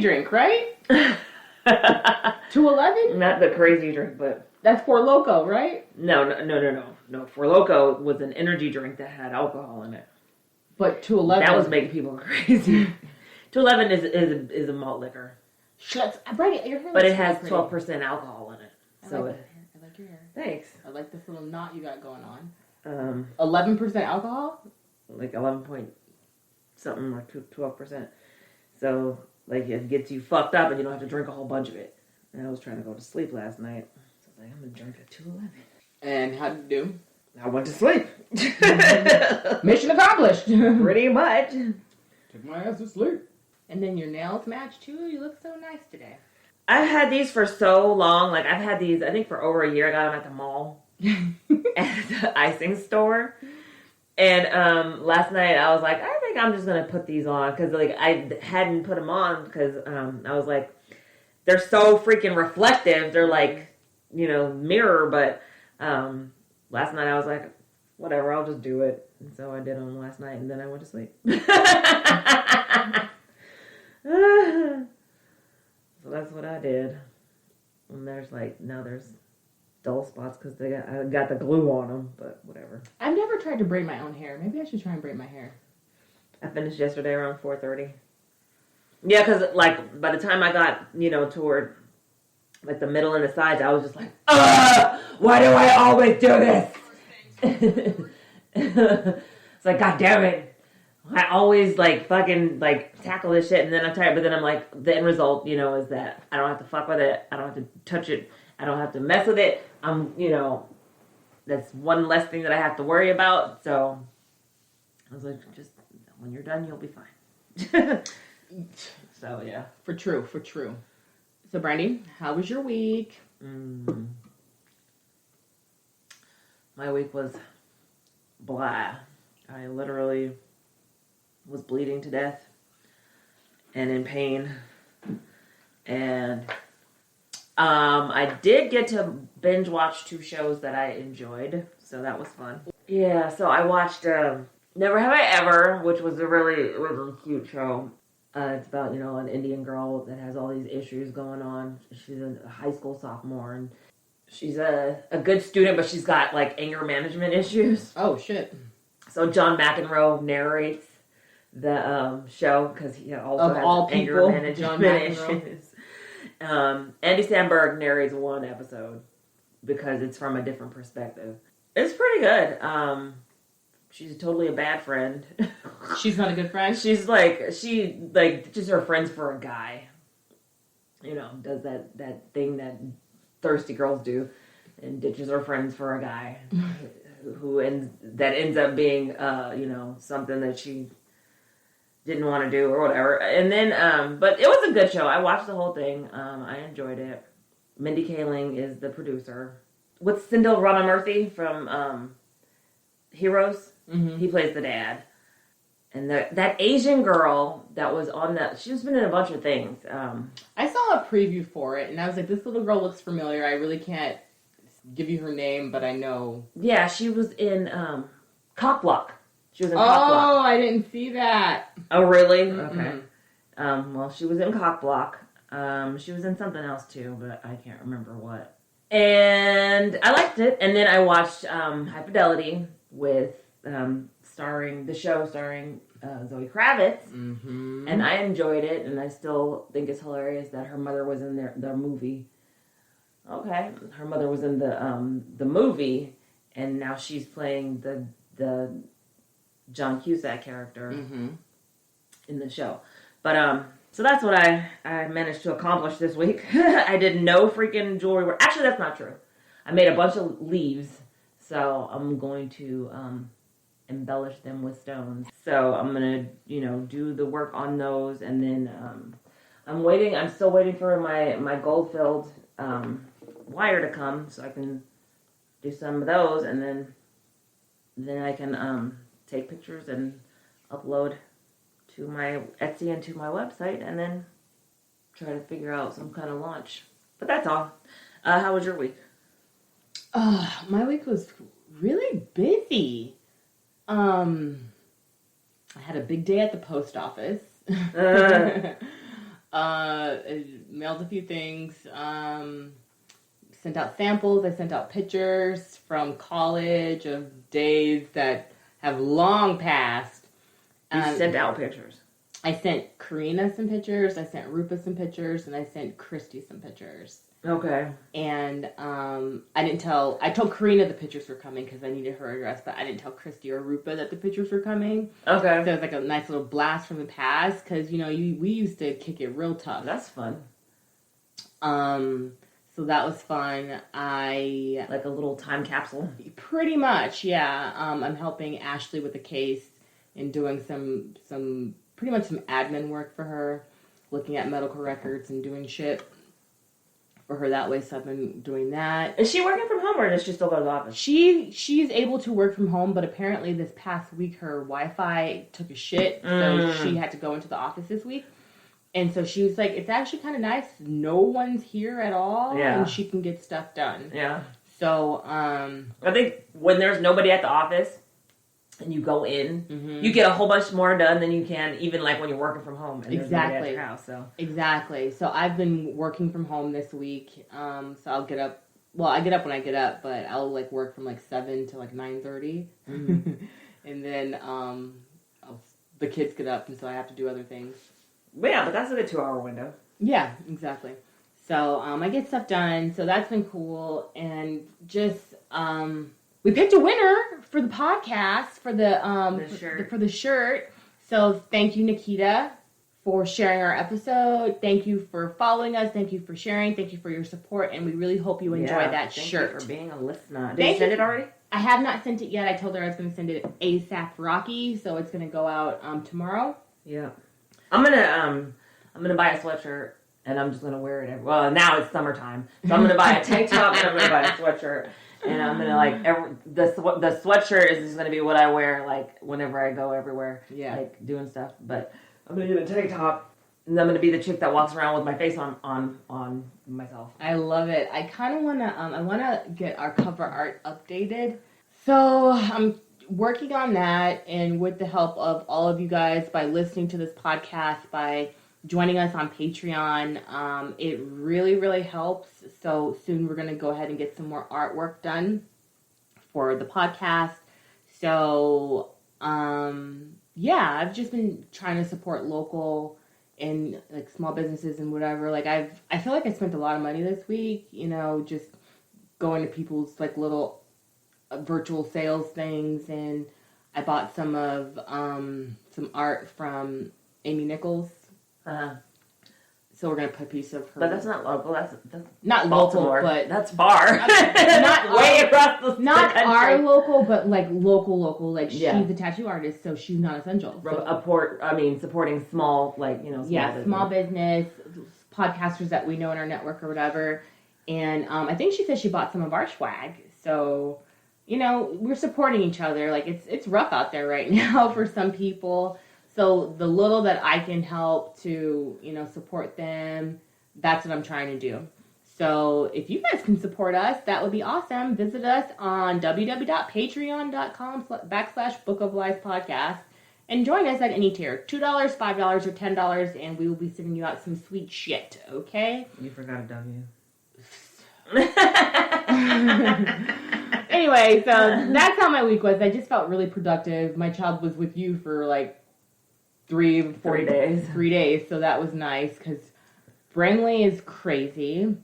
drink, right? 211? Not the crazy drink, but... That's Four Loko, right? No. Four Loko was an energy drink that had alcohol in it. But 211... That was making people crazy. 211 is a malt liquor. But it has 12% alcohol in it. I like your hair. Thanks. I like this little knot you got going on. 11% alcohol? Like 11 point something, like 12%. So, like, it gets you fucked up and you don't have to drink a whole bunch of it. And I was trying to go to sleep last night. So I was like, I'm going to drink a 211. And how did you do? I went to sleep. Mission accomplished. Pretty much. Took my ass to sleep. And then your nails match too. You look so nice today. I've had these for so long. Like, I've had these, I think, for over a year. I got them at the mall. At the icing store. And last night I was like, I think I'm just going to put these on. Because, like, I hadn't put them on because I was like, they're so freaking reflective. They're like, you know, mirror. But last night I was like, whatever, I'll just do it. And so I did them last night. And then I went to sleep. So that's what I did. And there's like, now there's dull spots because I got the glue on them, but whatever. I've never tried to braid my own hair. Maybe I should try and braid my hair. I finished yesterday around 4:30. Yeah, because like by the time I got, you know, toward like the middle and the sides, I was just like, why do I always do this? It's like, God damn it. I always like fucking like tackle this shit and then I'm tired, but then I'm like, the end result, you know, is that I don't have to fuck with it. I don't have to touch it. I don't have to mess with it. You know, that's one less thing that I have to worry about. So I was like, just when you're done, you'll be fine. So yeah. For true. So Brandi, how was your week? My week was blah. I literally was bleeding to death and in pain. And I did get to binge watch 2 shows that I enjoyed, so that was fun. Yeah, so I watched Never Have I Ever, which was a really cute show. It's about, you know, an Indian girl that has all these issues going on. She's a high school sophomore, and she's a good student, but she's got, like, anger management issues. Oh, shit. So John McEnroe narrates the show, because he also has anger management issues. Andy Samberg narrates one episode because it's from a different perspective. It's pretty good. She's totally a bad friend. She's not a good friend? She's like, she ditches her friends for a guy. You know, does that thing that thirsty girls do and ditches her friends for a guy who ends up being, you know, something that she didn't want to do or whatever. And then, but it was a good show. I watched the whole thing. I enjoyed it. Mindy Kaling is the producer. What's Sindel Ramamurthy from Heroes? Mm-hmm. He plays the dad. And that Asian girl that was on that, she's been in a bunch of things. I saw a preview for it, and I was like, this little girl looks familiar. I really can't give you her name, but I know. Yeah, she was in Cock Block. She was in Cock Block. Oh, I didn't see that. Oh, really? Mm-mm. Okay. Well, she was in Cock Block. She was in something else, too, but I can't remember what. And I liked it. And then I watched High Fidelity with starring Zoe Kravitz. Mm-hmm. And I enjoyed it, and I still think it's hilarious that her mother was in their movie. Okay. Her mother was in the movie, and now she's playing the John Cusack character in the show. But, so that's what I managed to accomplish this week. I did no freaking jewelry work. Actually, that's not true. I made a bunch of leaves, so I'm going to embellish them with stones. So I'm going to, you know, do the work on those, and then I'm still waiting for my gold-filled wire to come, so I can do some of those, and then I can take pictures and upload to my Etsy and to my website, and then try to figure out some kind of launch. But that's all. How was your week? My week was really busy. I had a big day at the post office. Mailed a few things. Sent out samples. I sent out pictures from college of days that have long passed. You sent out pictures. I sent Karina some pictures. I sent Rupa some pictures, and I sent Christy some pictures. Okay. And I told Karina the pictures were coming because I needed her address, but I didn't tell Christy or Rupa that the pictures were coming. Okay. So it was like a nice little blast from the past because, we used to kick it real tough. That's fun. So that was fun. Like a little time capsule? Pretty much, yeah. I'm helping Ashley with the case and doing some pretty much some admin work for her, looking at medical records and doing shit for her that way, so I've been doing that. Is she working from home or does she still go to the office? She's able to work from home, but apparently this past week her Wi-Fi took a shit, so she had to go into the office this week. And so she was like, it's actually kind of nice. No one's here at all, and she can get stuff done. Yeah. So, I think when there's nobody at the office and you go in, you get a whole bunch more done than you can even like when you're working from home and there's nobody at your house. So. Exactly. So I've been working from home this week. So I'll get up. Well, I get up when I get up, but I'll like work from like 7 to like 9:30, and then the kids get up, and so I have to do other things. Yeah, but that's a good 2-hour window. Yeah, exactly. So I get stuff done. So that's been cool, and just we picked a winner for the podcast for the shirt. So thank you, Nikita, for sharing our episode. Thank you for following us. Thank you for sharing. Thank you for your support, and we really hope you enjoy that shirt. Thank you for being a listener. Did you send it already? I have not sent it yet. I told her I was going to send it ASAP Rocky, so it's going to go out tomorrow. Yeah. I'm gonna buy a sweatshirt and I'm just gonna wear it. Well, now it's summertime, so I'm gonna buy a tank top and I'm gonna buy a sweatshirt, and I'm gonna the sweatshirt is just gonna be what I wear like whenever I go everywhere, like doing stuff. But I'm gonna do a tank top, and I'm gonna be the chick that walks around with my face on myself. I love it. I kind of wanna get our cover art updated, so I'm working on that, and with the help of all of you guys, by listening to this podcast, by joining us on Patreon, it really, really helps. So soon we're going to go ahead and get some more artwork done for the podcast. So, I've just been trying to support local and like small businesses and whatever. Like I feel like I spent a lot of money this week, just going to people's like little virtual sales things, and I bought some art from Amy Nichols. So we're gonna put a piece of her. But that's not local. That's not Baltimore. Local, but that's far. Not way across the not country. Our local, but like local. Like she's a tattoo artist, so she's not essential. So, supporting small, small business podcasters that we know in our network or whatever. And I think she said she bought some of our swag. So. We're supporting each other. Like, it's rough out there right now for some people. So the little that I can help to, support them, that's what I'm trying to do. So if you guys can support us, that would be awesome. Visit us on www.patreon.com/Book of Lies podcast and join us at any tier. $2, $5, or $10, and we will be sending you out some sweet shit, okay? You forgot a W. Anyway, so that's how my week was. I just felt really productive. My child was with you for like 3 days, so that was nice because Bramley is crazy.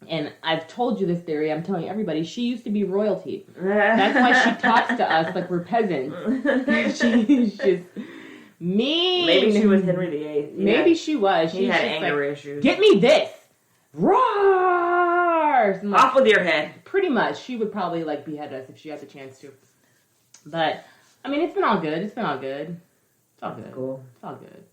And I've told you this theory. I'm telling everybody. She used to be royalty. That's why she talks to us like we're peasants. She's just mean. Maybe she was Henry VIII. Maybe she was. She had anger issues. Get me this. Roar! Off with your head. Pretty much. She would probably behead us if she had the chance to. But it's been all good. It's all good. Cool. It's all good.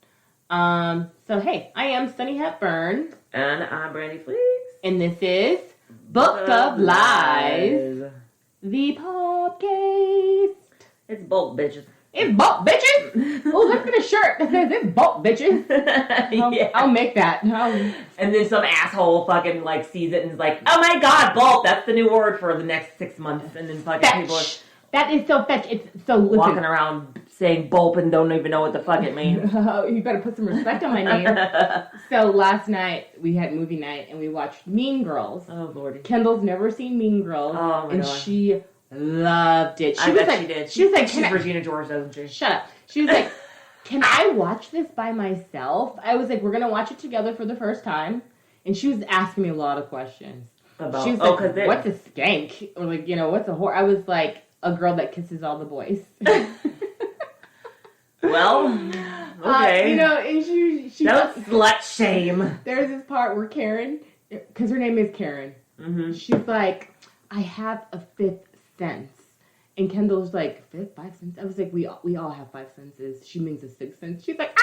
So hey, I am Sunni Hepburn. And I'm Brandi Fleeks. And this is Book of Lies, the podcast. It's bulk, bitches. It's bulk, bitches. Oh, look at the shirt that says it's bulk, bitches. I'll make that. And then some asshole fucking sees it and is like, oh my god, bulk. That's the new word for the next 6 months. And then fucking fetch. people are that is so fetch. It's so walking around saying bulb and don't even know what the fuck it means. You better put some respect on my name. So last night we had movie night and we watched Mean Girls. Oh Lordy. Kendall's never seen Mean Girls. Oh my and God. she loved it. She did. She was like, she's Regina George, doesn't she? Shut up. She was like, can I watch this by myself? I was like, we're going to watch it together for the first time. And she was asking me a lot of questions. About, she was like, what's a skank? Or like, what's a whore? I was like, a girl that kisses all the boys. Well, okay. And she that was slut shame. There's this part where Karen, because her name is Karen, she's like, I have a fifth sense. And Kendall's like, fifth, 5 cents? I was like, we all have 5 senses. She means a 6th sense. She's like,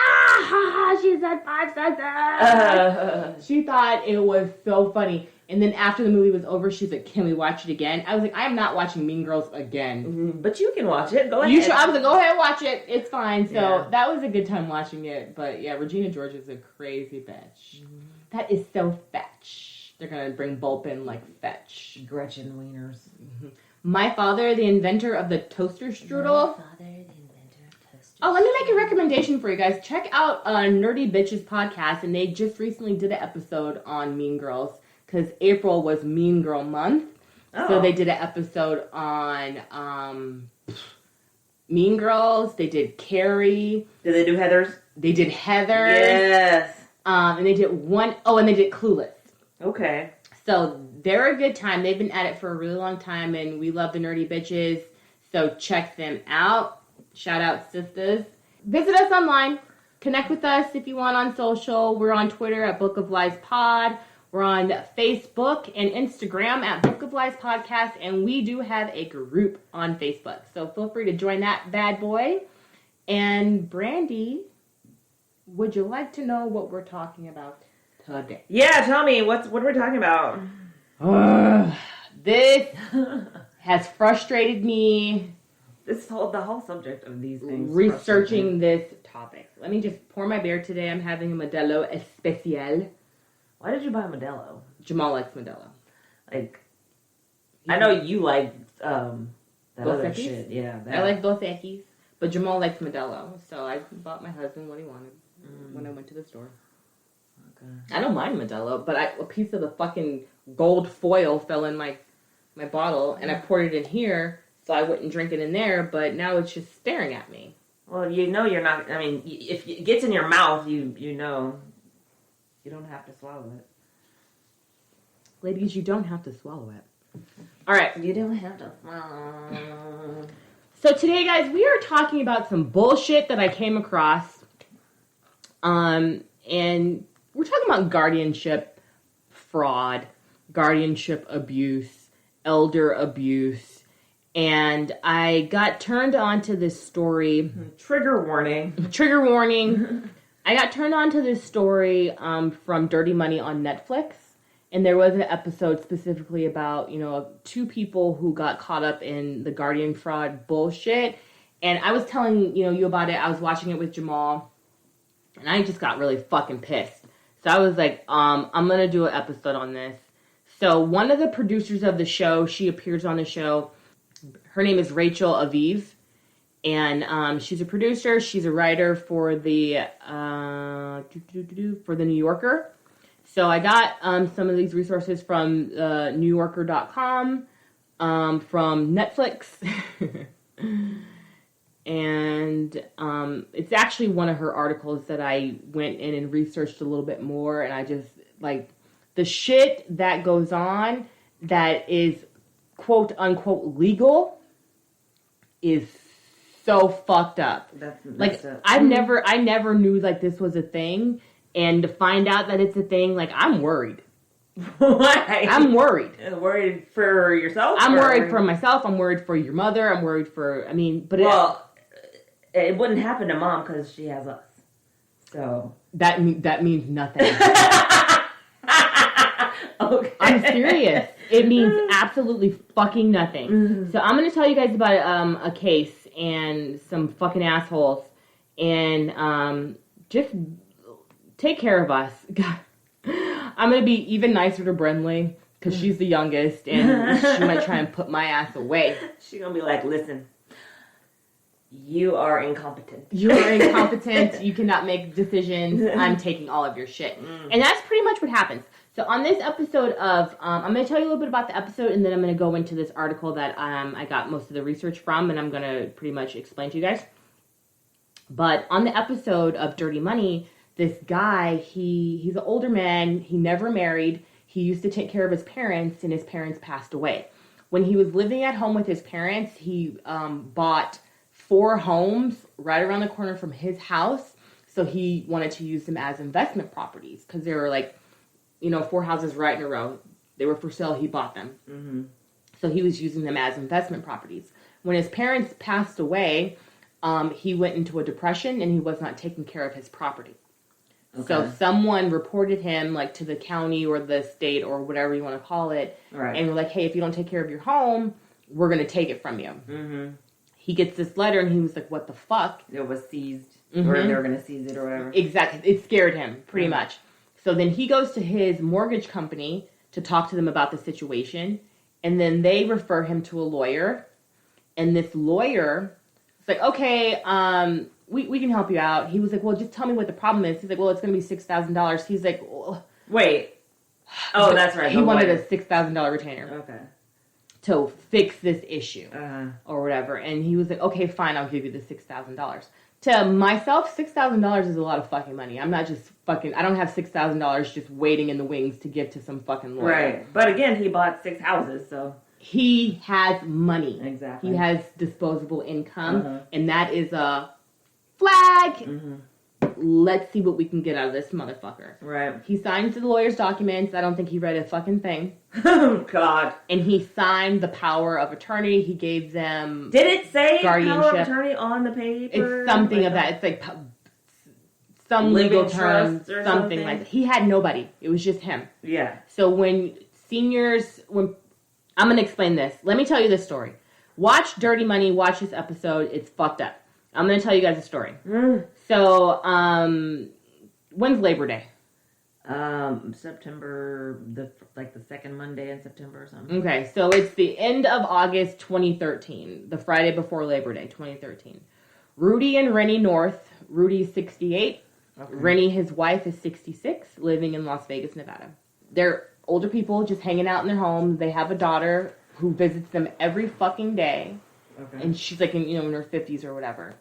she said 5 senses. She thought it was so funny. And then after the movie was over, she's like, can we watch it again? I was like, I am not watching Mean Girls again. But you can watch it. Go ahead. I was like, go ahead and watch it. It's fine. So that was a good time watching it. But yeah, Regina George is a crazy bitch. That is so fetch. They're going to bring Bulp in like fetch. Gretchen Wieners. My father, the inventor of the toaster strudel. Oh, let me make a recommendation for you guys. Check out Nerdy Bitches podcast, and they just recently did an episode on Mean Girls, because April was Mean Girl Month. Oh. So they did an episode on Mean Girls. They did Carrie. Did they do Heathers? They did Heather. Yes. And they did and they did Clueless. Okay. So they're a good time. They've been at it for a really long time, and we love the Nerdy Bitches. So check them out. Shout out, sisters. Visit us online. Connect with us if you want on social. We're on Twitter at Book of Lies Pod. We're on Facebook and Instagram at Book of Lies Podcast. And we do have a group on Facebook. So feel free to join that bad boy. And Brandi, would you like to know what we're talking about today? Yeah, tell me. What are we talking about? This has frustrated me. The whole subject of these things. Researching this topic. Let me just pour my beer today. I'm having a Modelo Especial. Why did you buy Modelo? Jamal likes Modelo. Like, I know you like that Dos other Equis? shit. Yeah. I like Dos Equis, but Jamal likes Modelo. So I bought my husband what he wanted when I went to the store. Okay. I don't mind Modelo, but a piece of the fucking gold foil fell in my bottle, and I poured it in here so I wouldn't drink it in there, but now it's just staring at me. Well, you're not, I mean, if it gets in your mouth, you know, you don't have to swallow it. Ladies, you don't have to swallow it. All right. You don't have to swallow. So today, guys, we are talking about some bullshit that I came across. And we're talking about guardianship fraud, guardianship abuse, elder abuse. And I got turned on to this story. Trigger warning. Trigger warning. I got turned on to this story from Dirty Money on Netflix. And there was an episode specifically about, 2 people who got caught up in the guardian fraud bullshit. And I was telling, you about it. I was watching it with Jamal. And I just got really fucking pissed. So I was like, I'm going to do an episode on this. So one of the producers of the show, she appears on the show. Her name is Rachel Aviv, and she's a producer. She's a writer for the New Yorker. So I got some of these resources from NewYorker.com, from Netflix, and it's actually one of her articles that I went in and researched a little bit more, and I just, like, the shit that goes on that is quote unquote legal is so fucked up. That's like up. I never knew like this was a thing, and to find out that it's a thing, like, I'm worried. Why? I'm worried. Worried for yourself? I'm worried for myself. I'm worried for your mother. I'm worried for. I mean, but it wouldn't happen to Mom because she has us. So that means nothing. Okay. I'm serious. It means absolutely fucking nothing. Mm-hmm. So I'm going to tell you guys about a case and some fucking assholes, and just take care of us. God. I'm going to be even nicer to Brindley because she's the youngest, and she might try and put my ass away. She's going to be like, listen, You are incompetent. You're incompetent. You cannot make decisions. I'm taking all of your shit. And that's pretty much what happens. So on this episode of, I'm going to tell you a little bit about the episode, and then I'm going to go into this article that I got most of the research from, and I'm going to pretty much explain to you guys. But on the episode of Dirty Money, this guy, he's an older man. He never married. He used to take care of his parents, and his parents passed away. When he was living at home with his parents, he bought 4 homes right around the corner from his house. So he wanted to use them as investment properties because they were 4 houses right in a row. They were for sale. He bought them. Mm-hmm. So he was using them as investment properties. When his parents passed away, he went into a depression and he was not taking care of his property. Okay. So someone reported him to the county or the state or whatever you want to call it. Right. And were like, hey, if you don't take care of your home, we're going to take it from you. Mm-hmm. He gets this letter and he was like, what the fuck? It was seized. Mm-hmm. Or they were going to seize it or whatever. Exactly. It scared him pretty much. So then he goes to his mortgage company to talk to them about the situation. And then they refer him to a lawyer. And this lawyer is like, okay, we can help you out. He was like, well, just tell me what the problem is. He's like, well, it's going to be $6,000. He's like, well, wait. Oh, that's right. He wanted a $6,000 retainer. Okay. To fix this issue or whatever. And he was like, okay, fine, I'll give you the $6,000. To myself, $6,000 is a lot of fucking money. I'm not just I don't have $6,000 just waiting in the wings to give to some fucking lawyer. Right. But again, he bought 6 houses, so. He has money. Exactly. He has disposable income, and that is a flag. Mm-hmm. Let's see what we can get out of this motherfucker. Right. He signed the lawyer's documents. I don't think he read a fucking thing. Oh, God. And he signed the power of attorney. He gave them Did it say guardianship. Power of attorney on the paper? It's something of that. It's like some legal term, something like that. He had nobody. It was just him. Yeah. So when I'm going to explain this. Let me tell you this story. Watch Dirty Money. Watch this episode. It's fucked up. I'm going to tell you guys a story. So, when's Labor Day? September, the second Monday in September or something. Okay, so it's the end of August 2013, the Friday before Labor Day 2013. Rudy and Rennie North. Rudy's 68. Okay. Rennie, his wife, is 66, living in Las Vegas, Nevada. They're older people just hanging out in their home. They have a daughter who visits them every fucking day. Okay. And she's in her 50s or whatever.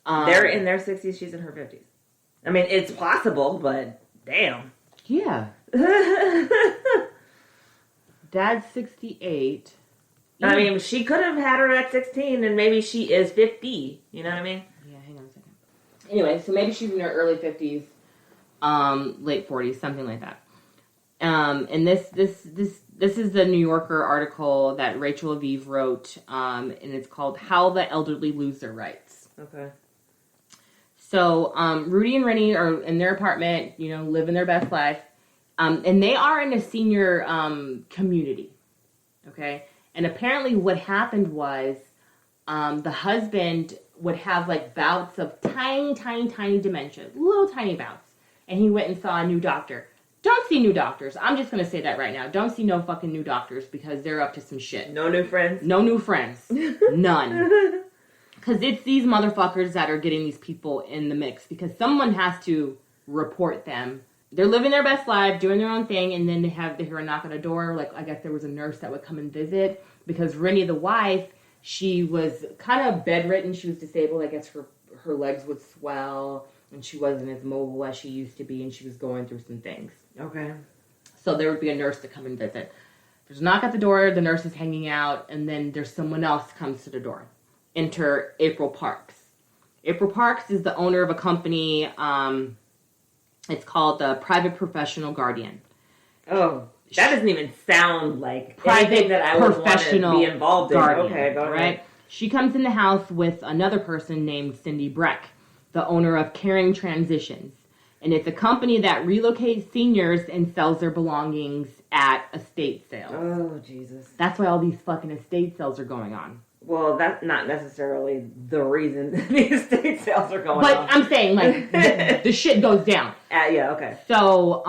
They're in their 60s, she's in her 50s. I mean, it's possible, but damn. Yeah. Dad's 68. I mean, she could have had her at 16, and maybe she is 50. You know what I mean? Yeah, hang on a second. Anyway, so maybe she's in her early 50s, late 40s, something like that. And this is the New Yorker article that Rachel Aviv wrote, and it's called "How the Elderly Lose Their Rights." Okay. So Rudy and Rennie are in their apartment, living their best life, and they are in a senior community. Okay, and apparently what happened was the husband would have bouts of tiny dementia, little tiny bouts, and he went and saw a new doctor. Don't see new doctors. I'm just going to say that right now. Don't see no fucking new doctors because they're up to some shit. No new friends? No new friends. None. Because it's these motherfuckers that are getting these people in the mix because someone has to report them. They're living their best life, doing their own thing, and then they hear a knock on a door. I guess there was a nurse that would come and visit because Rennie, the wife, she was kind of bedridden. She was disabled. I guess her legs would swell. And she wasn't as mobile as she used to be, and she was going through some things. Okay. So there would be a nurse to come and visit. There's a knock at the door, the nurse is hanging out, and then there's someone else comes to the door. Enter April Parks. April Parks is the owner of a company, it's called the Private Professional Guardian. Oh, that doesn't even sound like anything that I would want to be involved in. Guardian, okay, go ahead. Right? She comes in the house with another person named Cindy Breck, the owner of Caring Transitions. And it's a company that relocates seniors and sells their belongings at estate sales. Oh, Jesus. That's why all these fucking estate sales are going on. Well, that's not necessarily the reason the estate sales are going on. But I'm saying, the shit goes down. Yeah, okay. So,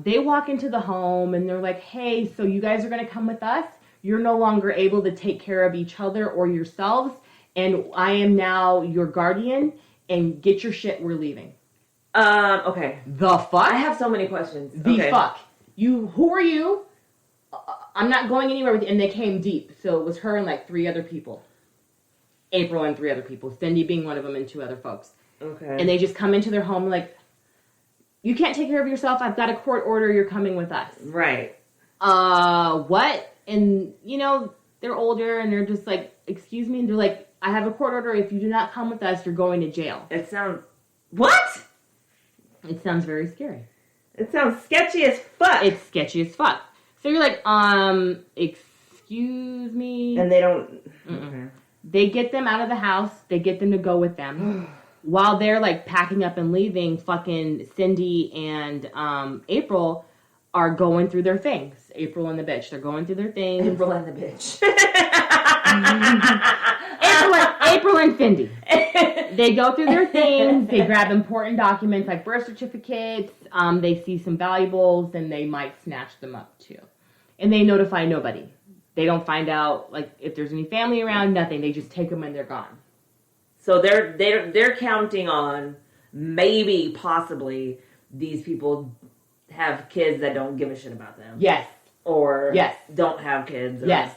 they walk into the home and they're like, hey, so you guys are going to come with us? You're no longer able to take care of each other or yourselves. and I am now your guardian, and get your shit, we're leaving. Okay. The fuck? I have so many questions. The fuck? Who are you? I'm not going anywhere with you. And they came deep. So it was her and like 3 other people. April and 3 other people. Cindy being one of them and 2 other folks. Okay. And they just come into their home like, you can't take care of yourself. I've got a court order. You're coming with us. Right. What? And, you know, they're older and they're just like, excuse me. And they're like, I have a court order. If you do not come with us, you're going to jail. It sounds... What? It sounds very scary. It sounds sketchy as fuck. It's sketchy as fuck. So you're like, excuse me. And they don't... Okay. They get them out of the house. They get them to go with them. While they're like packing up and leaving, fucking Cindy and April are going through their things. April and the bitch. They're going through their things. April and the bitch. April and Cindy. They go through their things. They grab important documents like birth certificates. They see some valuables, and they might snatch them up too. And they notify nobody. They don't find out like if there's any family around. Nothing. They just take them and they're gone. So they're counting on maybe possibly these people have kids that don't give a shit about them. Yes. Or yes. Don't have kids. Or, yes.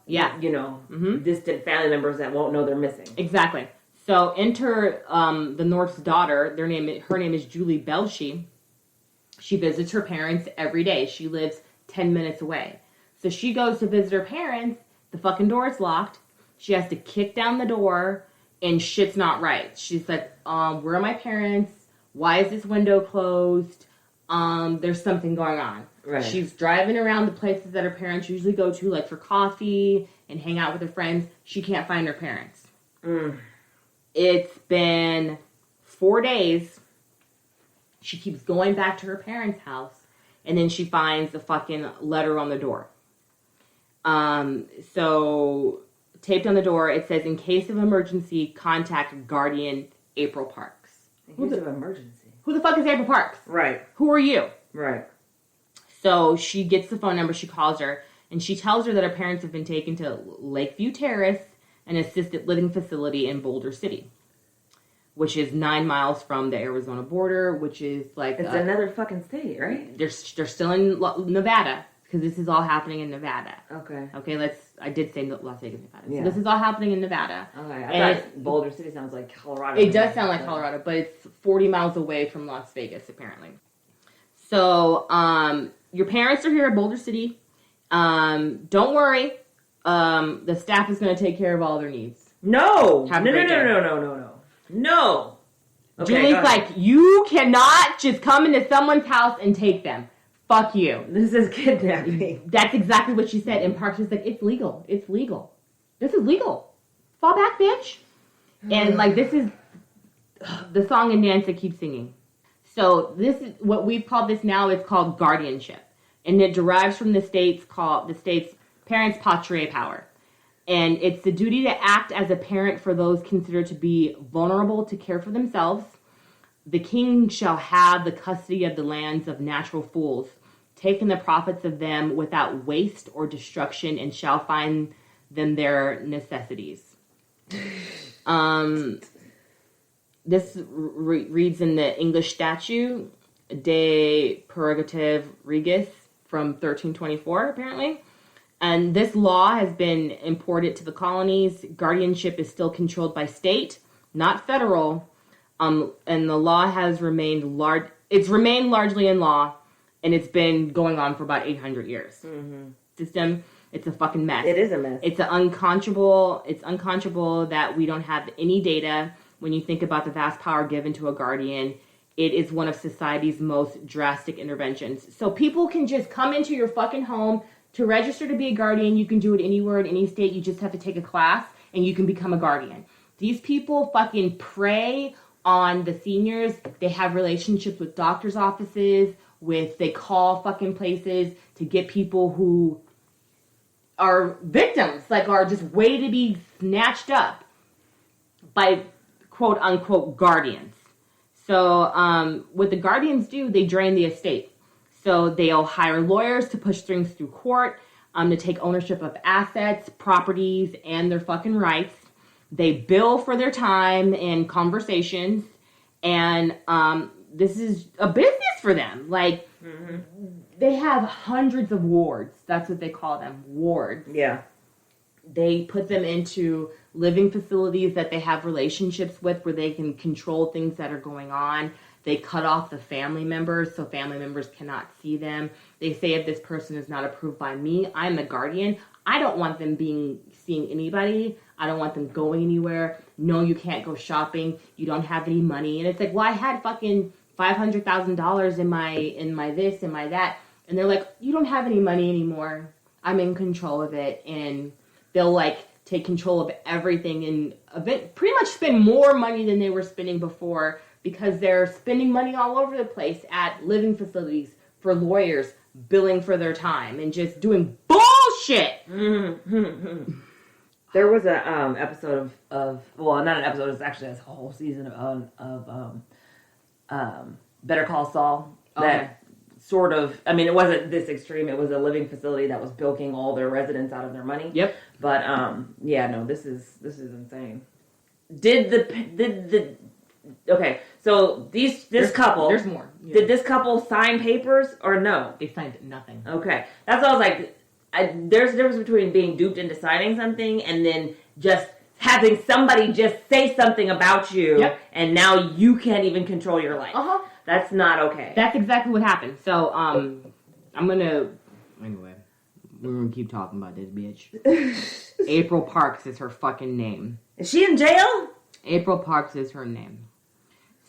Yeah. You know, distant family members that won't know they're missing. Exactly. So enter the North's daughter. Her name is Julie Belshie. She visits her parents every day. She lives 10 minutes away. So she goes to visit her parents. The fucking door is locked. She has to kick down the door, and shit's not right. She's like, where are my parents? Why is this window closed? There's something going on. Right. She's driving around the places that her parents usually go to, like for coffee and hang out with her friends. She can't find her parents. It's been 4 days. She keeps going back to her parents' house, and then she finds the fucking letter on the door. So taped on the door, it says, in case of emergency, contact guardian April Parks. In case of emergency? Who the fuck is April Parks? Right. Who are you? Right. So she gets the phone number, she calls her, and she tells her that her parents have been taken to Lakeview Terrace, an assisted living facility in Boulder City, which is 9 miles from the Arizona border, which is like... It's another fucking state, right? They're still in Nevada, because this is all happening in Nevada. Okay, I did say Las Vegas, Nevada. Yeah. So this is all happening in Nevada. Okay, I thought Boulder City sounds like Colorado. It does sound like Colorado, but it's 40 miles away from Las Vegas, apparently. So, your parents are here at Boulder City. Don't worry. The staff is going to take care of all their needs. No. No. Okay, Julie's like, you cannot just come into someone's house and take them. Fuck you. This is kidnapping. That's exactly what she said. And Parks was like, it's legal. It's legal. This is legal. Fall back, bitch. And like, this is the song and dance that keeps singing. So this is what we've called this now. It's called guardianship. And it derives from the state's parents' Patriae power. And it's the duty to act as a parent for those considered to be vulnerable to care for themselves. The king shall have the custody of the lands of natural fools, taking the profits of them without waste or destruction, and shall find them their necessities. This reads in the English statute, De Prerogative Regis, from 1324, apparently. And this law has been imported to the colonies. Guardianship is still controlled by state, not federal. And the law has remained remained largely in law, and it's been going on for about 800 years. System, it's a fucking mess. It is a mess. It's unconscionable that we don't have any data. When you think about the vast power given to a guardian, it is one of society's most drastic interventions. So people can just come into your fucking home to register to be a guardian. You can do it anywhere in any state. You just have to take a class, and you can become a guardian. These people fucking prey on the seniors. They have relationships with doctors' offices, they call fucking places to get people who are victims, like are just waiting to be snatched up by quote unquote guardians. So what the guardians do, they drain the estate. So they'll hire lawyers to push things through court, to take ownership of assets, properties, and their fucking rights. They bill for their time and conversations, and this is a business for them. Like, they have hundreds of wards. That's what they call them, wards. Yeah. They put them into living facilities that they have relationships with where they can control things that are going on. They cut off the family members so family members cannot see them. They say if this person is not approved by me, I'm the guardian. I don't want them seeing anybody. I don't want them going anywhere. No, you can't go shopping. You don't have any money. And it's like, well, I had fucking $500,000 in my this and my that. And they're like, you don't have any money anymore. I'm in control of it. And they'll like take control of everything and pretty much spend more money than they were spending before because they're spending money all over the place at living facilities for lawyers, billing for their time, and just doing bullshit. There was a episode of well, not an episode. It's actually a whole season of Better Call Saul. That sort of. I mean, it wasn't this extreme. It was a living facility that was bilking all their residents out of their money. Yep. But yeah, no, this is insane. Did the okay? So this couple. There's more. Yeah. Did this couple sign papers or no? They signed nothing. Okay, that's what I was like. There's a difference between being duped into signing something and then just having somebody just say something about you, and now you can't even control your life. That's not okay. That's exactly what happened. So, anyway, we're gonna keep talking about this bitch. April Parks is her fucking name. Is she in jail? April Parks is her name.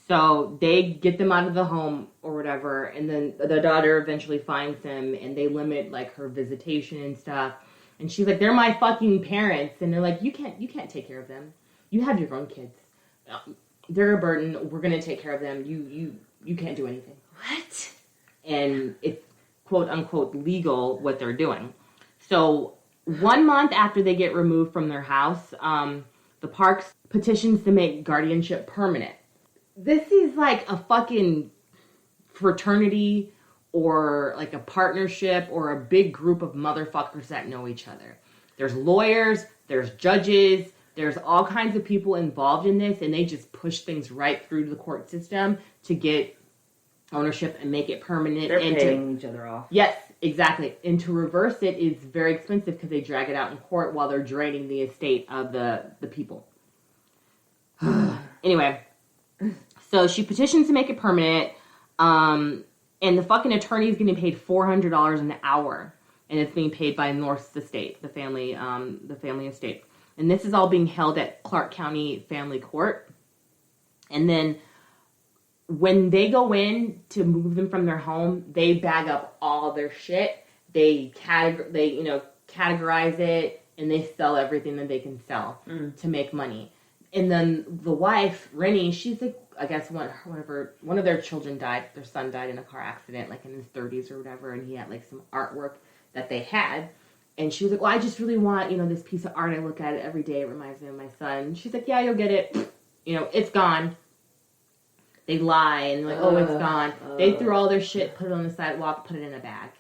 So they get them out of the home or whatever, and then the daughter eventually finds them, and they limit like her visitation and stuff. And she's like, "They're my fucking parents," and they're like, "You can't take care of them. You have your own kids. They're a burden. We're gonna take care of them. You can't do anything." What? And it's quote unquote legal what they're doing. So 1 month after they get removed from their house, the Parks petitions to make guardianship permanent. This is like a fucking fraternity or like a partnership or a big group of motherfuckers that know each other. There's lawyers, there's judges, there's all kinds of people involved in this, and they just push things right through to the court system to get ownership and make it permanent. They're paying each other off. Yes, exactly. And to reverse it is very expensive because they drag it out in court while they're draining the estate of the people. Anyway, so she petitions to make it permanent, and the fucking attorney is getting paid $400 an hour, and it's being paid by North's estate, the family estate. And this is all being held at Clark County Family Court. And then when they go in to move them from their home, they bag up all their shit. They categorize it, and they sell everything that they can sell to make money. And then the wife, Rennie, she's like, I guess one of their children died. Their son died in a car accident, like in his 30s or whatever, and he had like some artwork that they had. And she was like, well, I just really want, this piece of art. I look at it every day. It reminds me of my son. And she's like, yeah, you'll get it. It's gone. They lie and they're like, oh, it's gone. They threw all their shit, put it on the sidewalk, put it in a bag,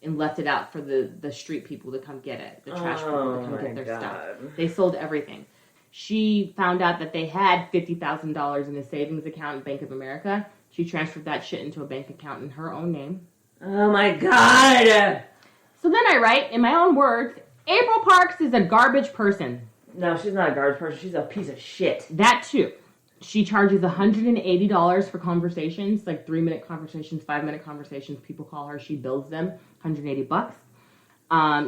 and left it out for the street people to come get it, the trash people to come get their stuff. They sold everything. She found out that they had $50,000 in a savings account in Bank of America. She transferred that shit into a bank account in her own name. Oh my God! So then I write, in my own words, April Parks is a garbage person. No, she's not a garbage person. She's a piece of shit. That too. She charges $180 for conversations, like 3-minute conversations, 5-minute conversations. People call her. She bills them $180.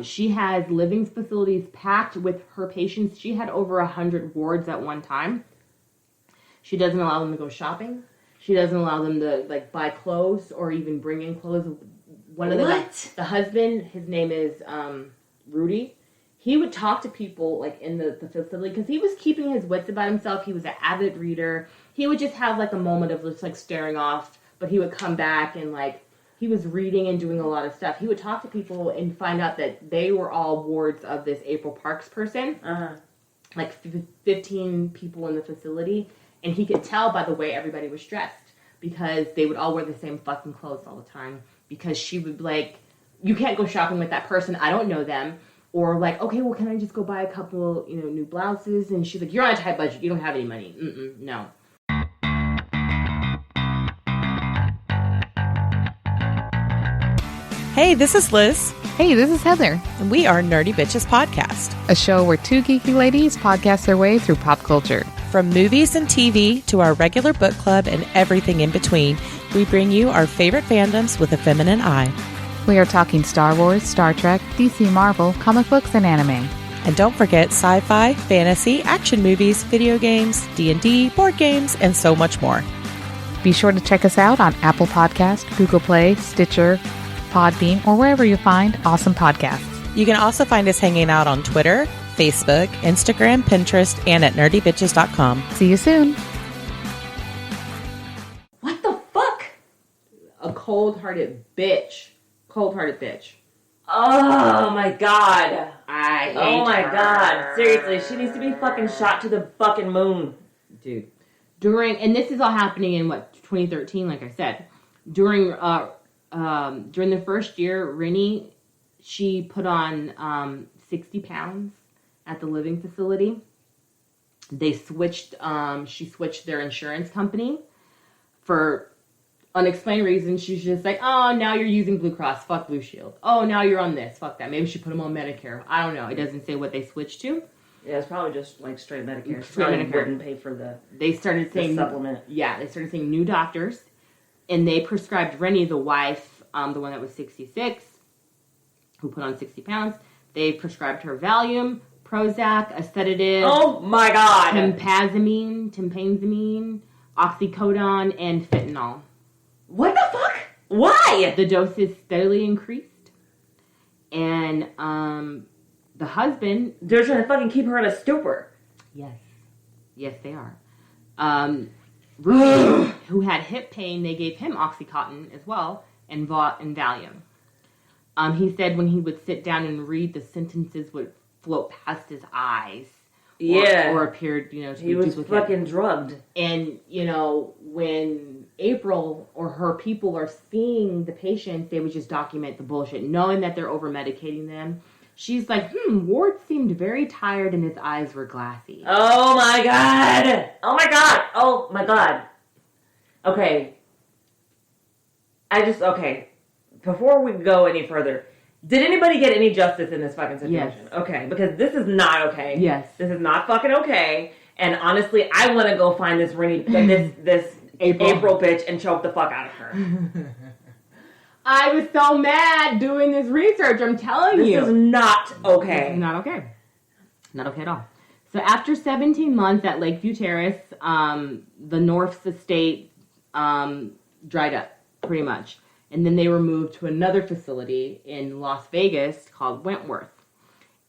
She has living facilities packed with her patients. She had over 100 wards at one time. She doesn't allow them to go shopping. She doesn't allow them to buy clothes or even bring in clothes. One of the husband, his name is Rudy. He would talk to people in the facility because he was keeping his wits about himself. He was an avid reader. He would just have a moment of just staring off, but he would come back and he was reading and doing a lot of stuff. He would talk to people and find out that they were all wards of this April Parks person. 15 people in the facility. And he could tell by the way everybody was dressed because they would all wear the same fucking clothes all the time because she would be like, you can't go shopping with that person. I don't know them. Or like, okay, well, can I just go buy a couple, new blouses? And she's like, you're on a tight budget. You don't have any money. No. Hey, this is Liz. Hey, this is Heather. And we are Nerdy Bitches Podcast. A show where two geeky ladies podcast their way through pop culture. From movies and TV to our regular book club and everything in between, we bring you our favorite fandoms with a feminine eye. We are talking Star Wars, Star Trek, DC Marvel, comic books, and anime. And don't forget sci-fi, fantasy, action movies, video games, D&D, board games, and so much more. Be sure to check us out on Apple Podcast, Google Play, Stitcher, Podbean, or wherever you find awesome podcasts. You can also find us hanging out on Twitter, Facebook, Instagram, Pinterest, and at nerdybitches.com. See you soon. What the fuck? A cold-hearted bitch. Cold-hearted bitch. Oh my god. I hate Oh my her. god. Seriously, she needs to be fucking shot to the fucking moon. Dude. And this is all happening in 2013, like I said. During the first year, Rennie, she put on 60 pounds at the living facility. They switched, she switched their insurance company for unexplained reasons. She's just like, oh, now you're using Blue Cross, fuck Blue Shield. Oh, now you're on this, fuck that. Maybe she put them on Medicare. I don't know. It doesn't say what they switched to. Yeah, it's probably just like straight Medicare. Straight Medicare. Wouldn't pay for They started saying supplement. Yeah, they started saying new doctors, and they prescribed Rennie, the wife, the one that was 66, who put on 60 pounds. They prescribed her Valium, Prozac, a sedative. Oh my god. Timpazamine, oxycodone, and fentanyl. What the fuck? Why? The doses steadily increased, and the husband... They're trying to fucking keep her in a stupor. Yes, they are. Rudy, who had hip pain, they gave him Oxycontin as well, and Valium. He said when he would sit down and read, the sentences would float past his eyes. Or appeared, to he be was duplicate. fucking drugged. And, when April or her people are seeing the patients, they would just document the bullshit, knowing that they're over-medicating them. She's like, Ward seemed very tired and his eyes were glassy. Oh my god! Oh my god! Oh my god! Okay. Before we go any further, did anybody get any justice in this fucking situation? Yes. Okay, because this is not okay. Yes. This is not fucking okay. And honestly, I want to go find this this April bitch and choke the fuck out of her. I was so mad doing this research, I'm telling you. This is not okay. This is not okay. Not okay at all. So after 17 months at Lakeview Terrace, the North's estate dried up, pretty much. And then they were moved to another facility in Las Vegas called Wentworth.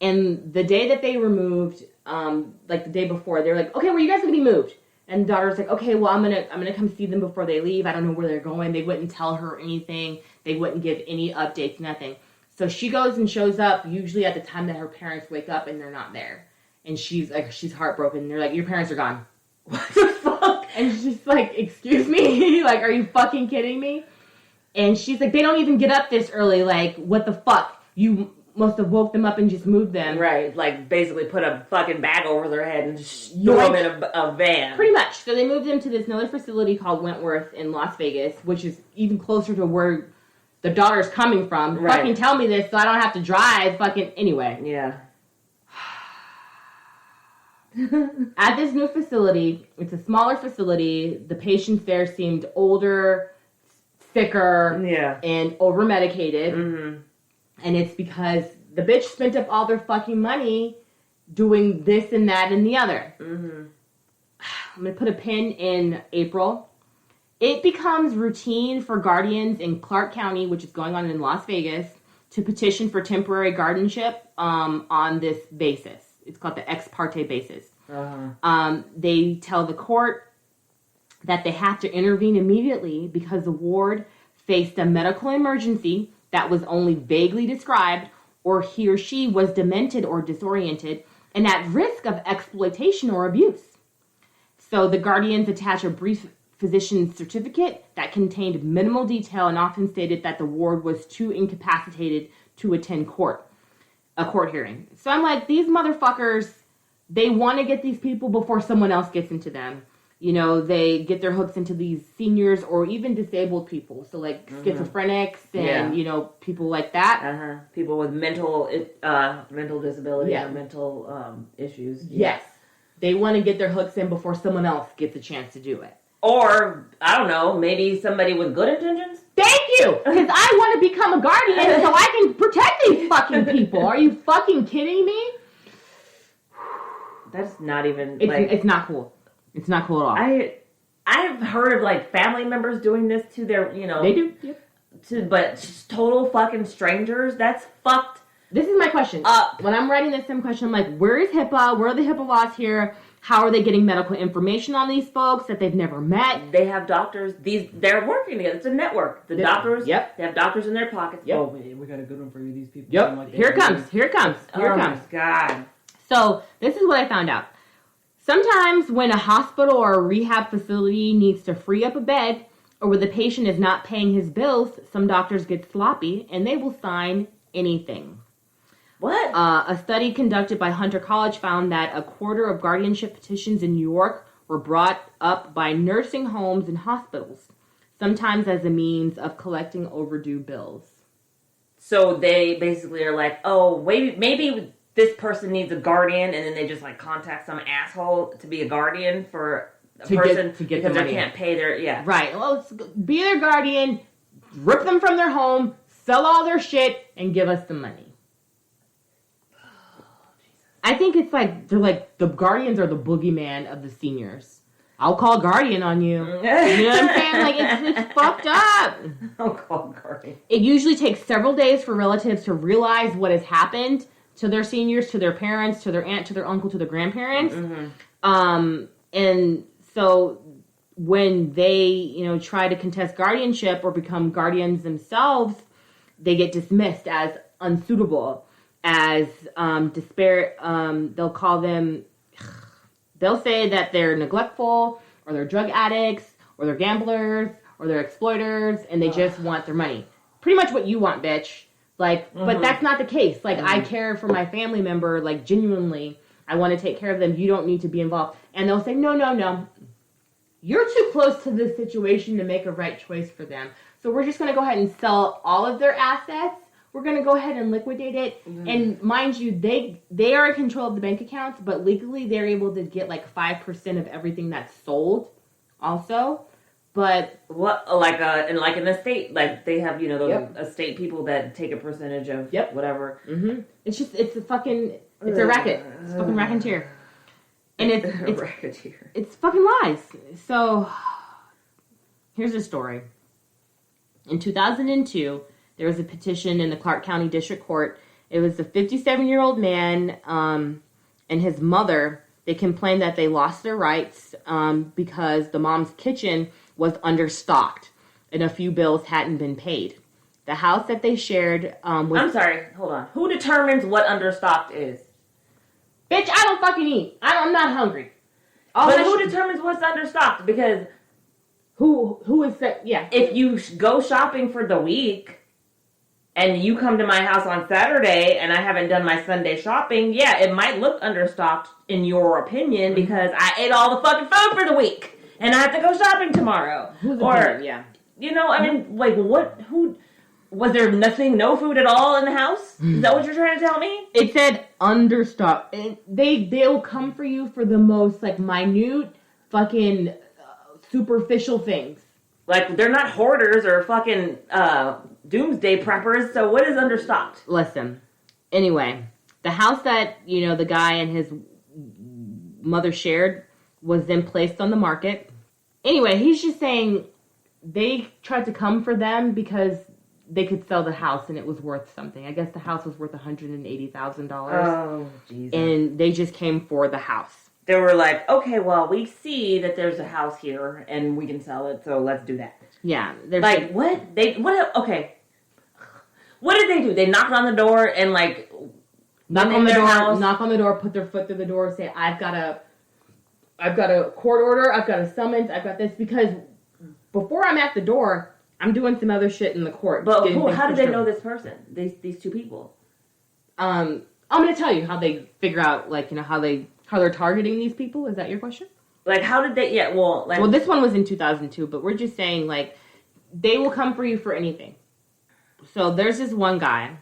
And the day that they were moved, the day before, they were like, okay, where are you guys going to be moved? And the daughter's like, okay, well, I'm gonna come see them before they leave. I don't know where they're going. They wouldn't tell her anything. They wouldn't give any updates, nothing. So she goes and shows up, usually at the time that her parents wake up, and they're not there. And she's heartbroken. They're like, your parents are gone. What the fuck? And she's like, excuse me? Like, are you fucking kidding me? And she's like, they don't even get up this early. Like, what the fuck? You must have woke them up and just moved them. Right, like basically put a fucking bag over their head and just threw them in a van. Pretty much. So they moved them to this another facility called Wentworth in Las Vegas, which is even closer to where the daughter's coming from. Right. Fucking tell me this so I don't have to drive. Fucking anyway. Yeah. At this new facility, it's a smaller facility. The patients there seemed older, sicker, and over-medicated. Mm-hmm. And it's because the bitch spent up all their fucking money doing this and that and the other. Mm-hmm. I'm going to put a pin in April. It becomes routine for guardians in Clark County, which is going on in Las Vegas, to petition for temporary guardianship on this basis. It's called the ex parte basis. Uh-huh. They tell the court that they have to intervene immediately because the ward faced a medical emergency that was only vaguely described, or he or she was demented or disoriented and at risk of exploitation or abuse. So the guardians attach a brief physician's certificate that contained minimal detail and often stated that the ward was too incapacitated to attend court. a court hearing. So I'm like, these motherfuckers, they want to get these people before someone else gets into them. You know, they get their hooks into these seniors or even disabled people. So, like, schizophrenics and, you know, people like that. People with mental disability or mental issues. Yes. They want to get their hooks in before someone else gets a chance to do it. Or, I don't know, maybe somebody with good intentions? Thank you! Because I want to become a guardian so I can protect these fucking people. Are you fucking kidding me? That's not even, It's not cool. It's not cool at all. I've heard of, like, family members doing this to their, you know... They do, yep. But just total fucking strangers, that's fucked. This is my question. When I'm writing this same question, I'm like, where is HIPAA? Where are the HIPAA laws here? How are they getting medical information on these folks that they've never met? They have doctors. They're working together. It's a network. The doctors, they have doctors in their pockets. Yep. Oh, we got a good one for you, these people. Yep. Like Here it comes. Here it comes. Oh, my God. So, this is what I found out. Sometimes when a hospital or a rehab facility needs to free up a bed, or when the patient is not paying his bills, some doctors get sloppy, and they will sign anything. What? A study conducted by Hunter College found that a quarter of guardianship petitions in New York were brought up by nursing homes and hospitals, sometimes as a means of collecting overdue bills. So they basically are like, oh, maybe this person needs a guardian, and then they just like contact some asshole to be a guardian for a person to get because the they money. can't pay their Right. Well, let's be their guardian, rip them from their home, sell all their shit, and give us some money. I think it's like, they're like, the guardians are the boogeyman of the seniors. I'll call guardian on you. You know what I'm saying? Like, it's fucked up. I'll call guardian. It usually takes several days for relatives to realize what has happened to their seniors, to their parents, to their aunt, to their uncle, to their grandparents. And so when they, you know, try to contest guardianship or become guardians themselves, they get dismissed as unsuitable. As they'll call them, they'll say that they're neglectful, or they're drug addicts, or they're gamblers, or they're exploiters, and they just want their money. Pretty much what you want, bitch. Like, but that's not the case. Like, I care for my family member, like, genuinely. I want to take care of them. You don't need to be involved. And they'll say, no. You're too close to this situation to make a right choice for them. So we're just going to go ahead and sell all of their assets. We're going to go ahead and liquidate it. And mind you, they are in control of the bank accounts, but legally they're able to get like 5% of everything that's sold also. But what, like an estate, like they have, you know, those estate people that take a percentage of whatever. It's a fucking racket. It's a fucking racketeer. And it's racketeer. It's fucking lies. So here's the story. In 2002, there was a petition in the Clark County District Court. It was a 57-year-old man and his mother. They complained that they lost their rights because the mom's kitchen was understocked and a few bills hadn't been paid. The house that they shared was... I'm sorry, hold on. Who determines what understocked is? Bitch, I don't fucking eat. I'm not hungry. But who determines what's understocked? Because... Who is that? Yeah. If you go shopping for the week... and you come to my house on Saturday and I haven't done my Sunday shopping, yeah, it might look understocked in your opinion because I ate all the fucking food for the week and I have to go shopping tomorrow. You know, I mean, like, was there no food at all in the house? Is that what you're trying to tell me? It said understocked. And they'll come for you for the most, like, minute, fucking superficial things. Like, they're not hoarders or fucking, doomsday preppers, so what is understocked? Listen, anyway, the house that, you know, the guy and his mother shared was then placed on the market. Anyway, he's just saying they tried to come for them because they could sell the house and it was worth something. I guess the house was worth $180,000. Oh, Jesus. And they just came for the house. They were like, okay, well, we see that there's a house here and we can sell it, so let's do that. Yeah. Like, what? Okay. What did they do? They knocked on the door and, like, knock on the door, put their foot through the door, say, I've got a court order, I've got a summons, I've got this, because before I'm at the door, I'm doing some other shit in the court. But how did they know this person? These two people? I'm going to tell you how they figure out, like, you know, how they're targeting these people. Is that your question? Like, how did they... Yeah, well... Like, well, this one was in 2002, but we're just saying, like, they will come for you for anything. So there's this one guy,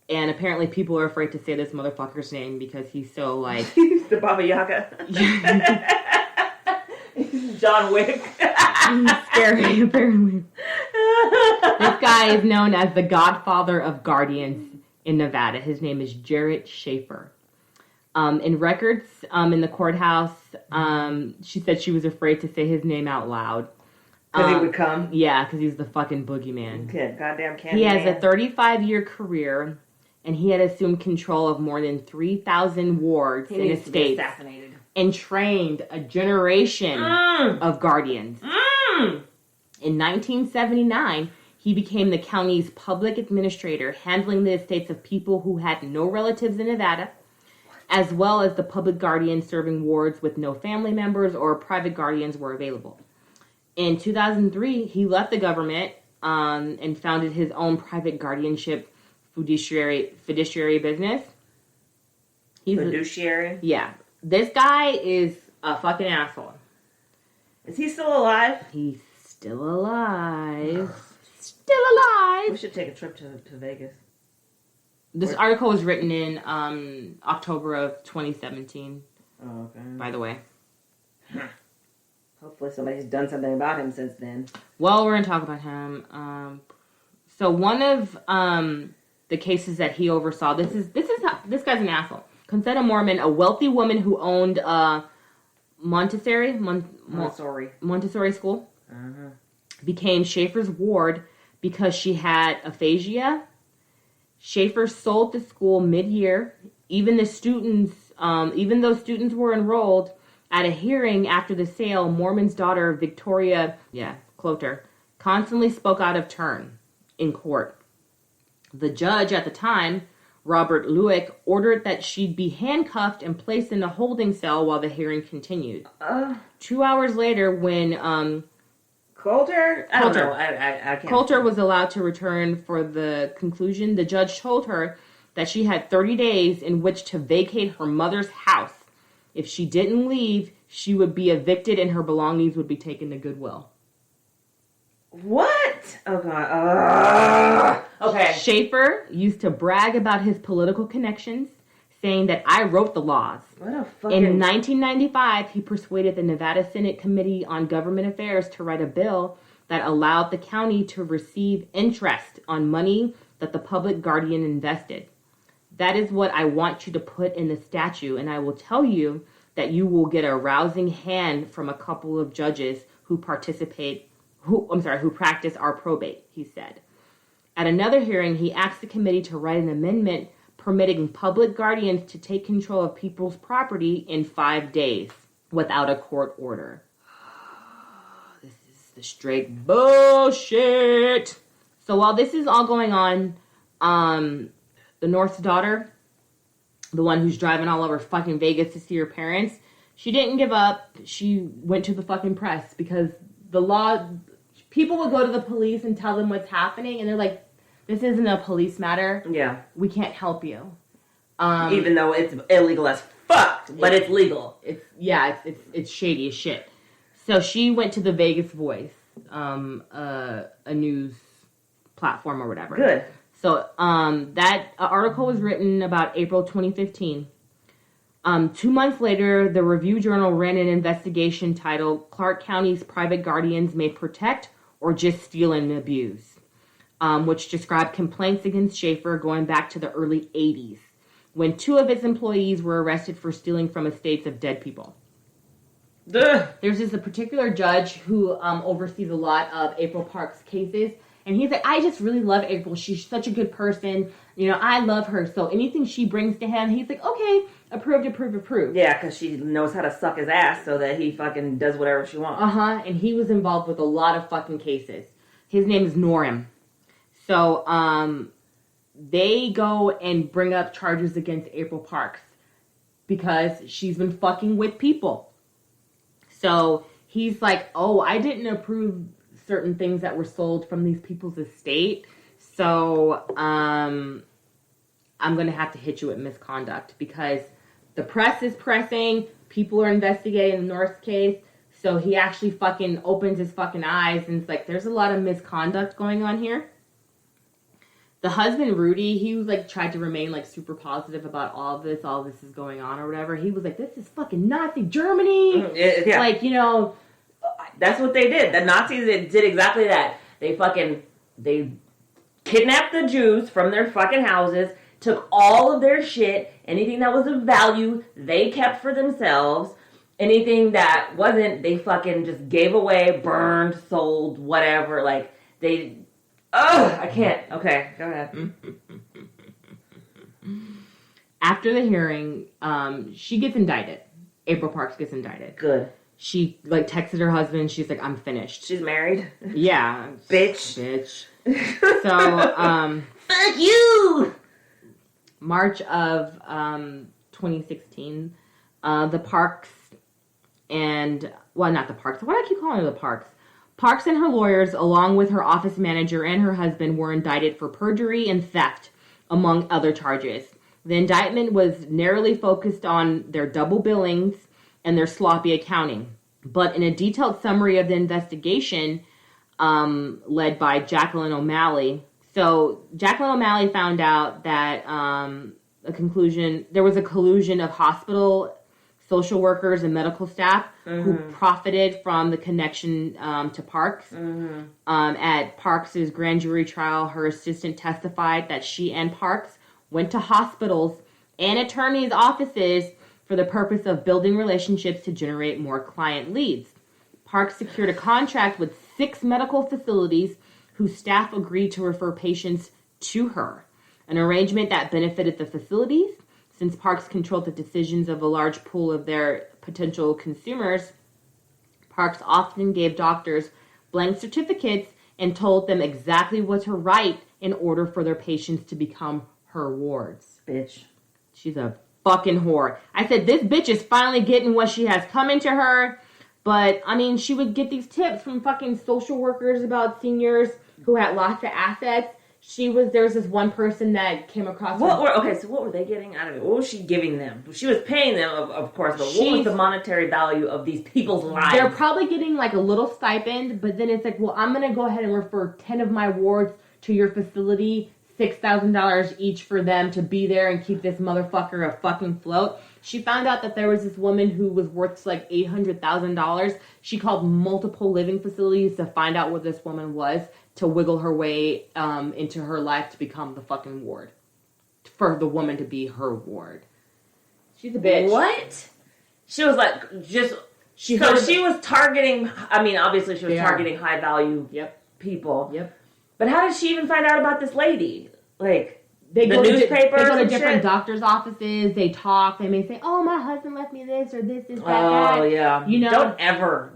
and apparently people are afraid to say this motherfucker's name because he's so, like... He's the Baba Yaga. He's John Wick. He's scary, apparently. This guy is known as the godfather of guardians in Nevada. His name is Jarrett Schaefer. In records in the courthouse, she said she was afraid to say his name out loud. Because he would come? Yeah, because he's the fucking boogeyman. Okay, goddamn candy He has man. a 35-year career, and he had assumed control of more than 3,000 wards in his state. Assassinated. And trained a generation of guardians. In 1979, he became the county's public administrator, handling the estates of people who had no relatives in Nevada, as well as the public guardians serving wards with no family members or private guardians were available. In 2003, he left the government and founded his own private guardianship fiduciary business. Fiduciary? Yeah. This guy is a fucking asshole. Is he still alive? He's still alive. Still alive. We should take a trip to Vegas. This article was written in October of 2017. Oh, okay. By the way. Hopefully somebody's done something about him since then. Well, we're going to talk about him. So one of the cases that he oversaw, this guy's an asshole. Concetta Mormon, a wealthy woman who owned Montessori school, became Schaefer's ward because she had aphasia. Schaefer sold the school mid-year. Even though students were enrolled, at a hearing after the sale, Mormon's daughter, Victoria Cloter, constantly spoke out of turn in court. The judge at the time, Robert Lewick, ordered that she'd be handcuffed and placed in a holding cell while the hearing continued. 2 hours later, when Coulter? I don't know. I can't. Coulter was allowed to return for the conclusion, the judge told her that she had 30 days in which to vacate her mother's house. If she didn't leave, she would be evicted and her belongings would be taken to Goodwill. What? Oh, God. Okay. Schaefer used to brag about his political connections, saying that I wrote the laws. What a fucking... In 1995, he persuaded the Nevada Senate Committee on Government Affairs to write a bill that allowed the county to receive interest on money that the public guardian invested. That is what I want you to put in the statute, and I will tell you that you will get a rousing hand from a couple of judges who practice our probate, he said. At another hearing, he asked the committee to write an amendment permitting public guardians to take control of people's property in 5 days without a court order. This is the straight bullshit. So while this is all going on, the North's daughter, the one who's driving all over fucking Vegas to see her parents, she didn't give up. She went to the fucking press because the law... People will go to the police and tell them what's happening, and they're like, this isn't a police matter. Yeah. We can't help you. Even though it's illegal as fuck, but it's legal. It's shady as shit. So she went to the Vegas Voice, a news platform or whatever. Good. So that article was written about April 2015. 2 months later, the Review Journal ran an investigation titled Clark County's Private Guardians May Protect or Just Steal and Abuse, which described complaints against Schaefer going back to the early 80s, when 2 of its employees were arrested for stealing from estates of dead people. Ugh. There's this a particular judge who oversees a lot of April Park's cases, and he's like, I just really love April. She's such a good person. You know, I love her. So anything she brings to him, he's like, okay, approved. Yeah, because she knows how to suck his ass so that he fucking does whatever she wants. And he was involved with a lot of fucking cases. His name is Norm. So, they go and bring up charges against April Parks because she's been fucking with people. So, he's like, oh, I didn't approve certain things that were sold from these people's estate. So, I'm going to have to hit you with misconduct because the press is pressing. People are investigating the North's case. So he actually fucking opens his fucking eyes and it's like, there's a lot of misconduct going on here. The husband, Rudy, he was like, tried to remain like super positive about all this is going on or whatever. He was like, this is fucking Nazi Germany. Yeah. Like, you know. That's what they did. The Nazis did exactly that. They kidnapped the Jews from their fucking houses, took all of their shit, anything that was of value, they kept for themselves. Anything that wasn't, they fucking just gave away, burned, sold, whatever. Like, I can't. Okay, go ahead. After the hearing, she gets indicted. April Parks gets indicted. Good. She, like, texted her husband. She's like, I'm finished. She's married? Yeah. Bitch. So, fuck you! March of 2016, the Parks and, well, not the Parks. Why do I keep calling her the Parks? Parks and her lawyers, along with her office manager and her husband, were indicted for perjury and theft, among other charges. The indictment was narrowly focused on their double billings and their sloppy accounting. But in a detailed summary of the investigation, led by Jacqueline O'Malley, so Jacqueline O'Malley found out that there was a collusion of hospital social workers and medical staff who profited from the connection to Parks. At Parks' grand jury trial, her assistant testified that she and Parks went to hospitals and attorneys' offices for the purpose of building relationships to generate more client leads. Parks secured a contract with 6 medical facilities whose staff agreed to refer patients to her, an arrangement that benefited the facilities. Since Parks controlled the decisions of a large pool of their potential consumers, Parks often gave doctors blank certificates and told them exactly what to write in order for their patients to become her wards. Bitch. She's a fucking whore. I said, this bitch is finally getting what she has coming to her. But, I mean, she would get these tips from fucking social workers about seniors who had lots of assets. There was this one person that came across. So what were they getting out of it? What was she giving them? She was paying them, of course, but what was the monetary value of these people's lives? They're probably getting like a little stipend, but then it's like, well, I'm going to go ahead and refer 10 of my wards to your facility, $6,000 each for them to be there and keep this motherfucker afloat. She found out that there was this woman who was worth like $800,000. She called multiple living facilities to find out what this woman was, to wiggle her way into her life to become the fucking ward. For the woman to be her ward. She's a bitch. What? She was like, she was targeting, I mean, obviously she was targeting high value people. Yep. But how did she even find out about this lady? Like, they the go newspapers they go to different doctors' offices. They talk. They may say, "Oh, my husband left me this or this, that." Oh, yeah. You know, don't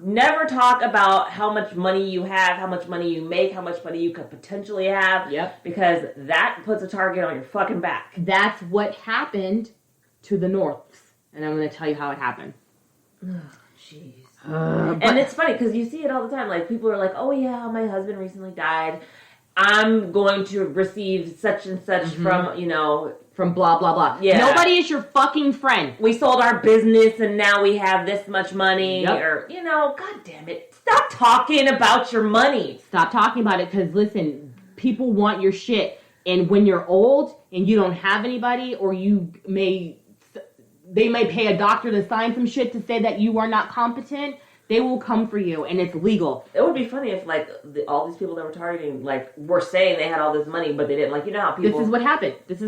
never talk about how much money you have, how much money you make, how much money you could potentially have. Yep. Because that puts a target on your fucking back. That's what happened to the Norths, and I'm going to tell you how it happened. Jeez. And it's funny because you see it all the time. Like, people are like, "Oh yeah, my husband recently died. I'm going to receive such and such from, from blah, blah, blah." Yeah. Nobody is your fucking friend. We sold our business and now we have this much money. Yep. Or, God damn it. Stop talking about your money. Stop talking about it because, listen, people want your shit. And when you're old and you don't have anybody, or they may pay a doctor to sign some shit to say that you are not competent, they will come for you, and it's legal. It would be funny if, like, all these people that were targeting, like, were saying they had all this money, but they didn't. Like, how people... This is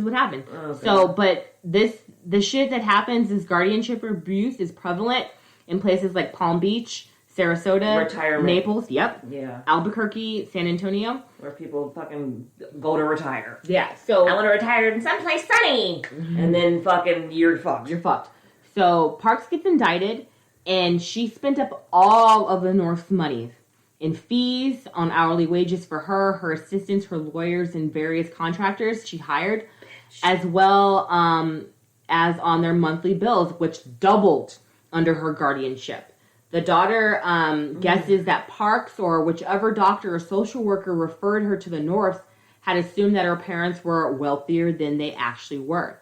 what happened. Okay. So, but the shit that happens, this guardianship abuse is prevalent in places like Palm Beach, Sarasota, retirement. Naples, yeah, Albuquerque, San Antonio. Where people fucking go to retire. Yeah, so... I want to retire in someplace sunny! And then fucking, you're fucked. You're fucked. So, Parks gets indicted, and she spent up all of the North's money in fees, on hourly wages for her assistants, her lawyers, and various contractors she hired, as well as on their monthly bills, which doubled under her guardianship. The daughter guesses that Parks, or whichever doctor or social worker referred her to the North, had assumed that her parents were wealthier than they actually were.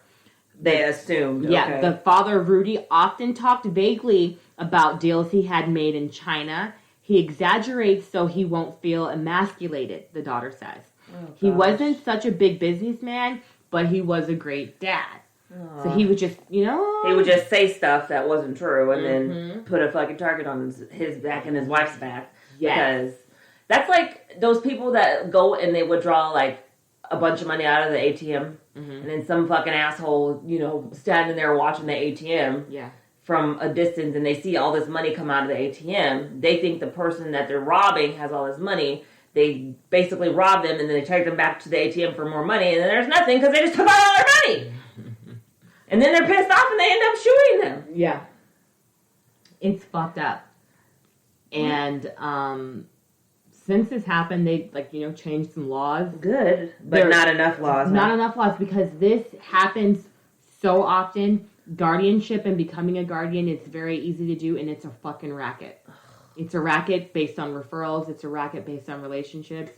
They assumed. Yeah, okay. the father of Rudy often talked vaguely about deals he had made in China. He exaggerates so he won't feel emasculated, the daughter says. Oh, he wasn't such a big businessman, but he was a great dad. Aww. So he would just, you know... He would just say stuff that wasn't true and then put a fucking target on his back and his wife's back. Yes. Because that's like those people that go and they withdraw like a bunch of money out of the ATM and then some fucking asshole, you know, standing there watching the ATM from a distance and they see all this money come out of the ATM. They think the person that they're robbing has all this money. They basically rob them and then they take them back to the ATM for more money and then there's nothing because they just took out all their money. And then they're pissed off and they end up shooting them. Yeah. It's fucked up. And since this happened, they, like, you know, changed some laws. Good. But not enough laws. Not enough laws because this happens so often. Guardianship and becoming a guardian is very easy to do, and it's a fucking racket. It's a racket based on referrals. It's a racket based on relationships.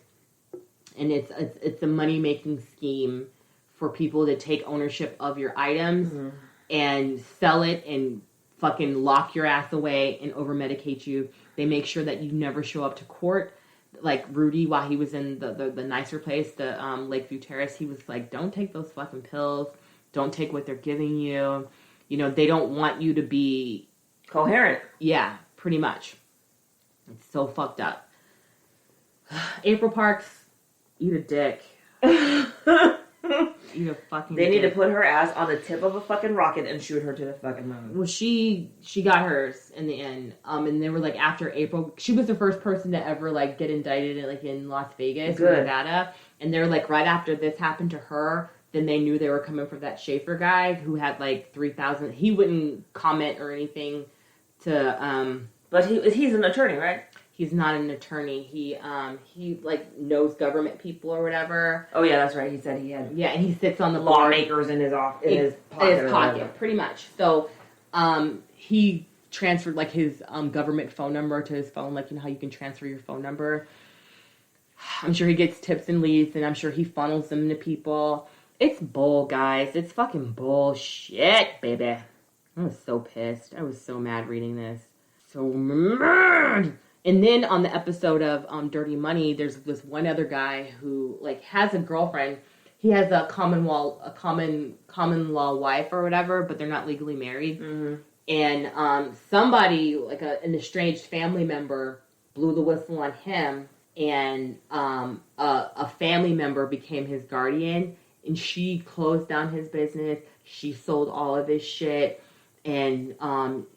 And it's a money-making scheme for people to take ownership of your items and sell it and fucking lock your ass away and over-medicate you. They make sure that you never show up to court. Like Rudy, while he was in the nicer place, the Lakeview Terrace, he was like, don't take those fucking pills. Don't take what they're giving you. You know, they don't want you to be... coherent. Yeah, pretty much. It's so fucked up. April Parks, eat a dick. Eat a fucking They need dick. to put her ass on the tip of a fucking rocket and shoot her to the fucking moon. Well, she got hers in the end. And they were like, after April, she was the first person to ever like get indicted in Las Vegas or Nevada. And they're like, right after this happened to her, then they knew they were coming for that Schaefer guy who had like 3,000. He wouldn't comment or anything to. But he's an attorney, right? He's not an attorney. He like knows government people or whatever. Oh yeah, that's right. He said he had and he sits on the lawmakers in his pocket. Pretty much. So he transferred like his government phone number to his phone, like you know how you can transfer your phone number. I'm sure he gets tips and leads, and I'm sure he funnels them to people. It's bull, guys. It's fucking bullshit, baby. I was so pissed. I was so mad reading this. So mad. And then on the episode of Dirty Money, there's this one other guy who like has a girlfriend. He has a common law wife or whatever, but they're not legally married. Mm-hmm. And somebody like an estranged family member blew the whistle on him, and a family member became his guardian, and she closed down his business. She sold all of his shit, and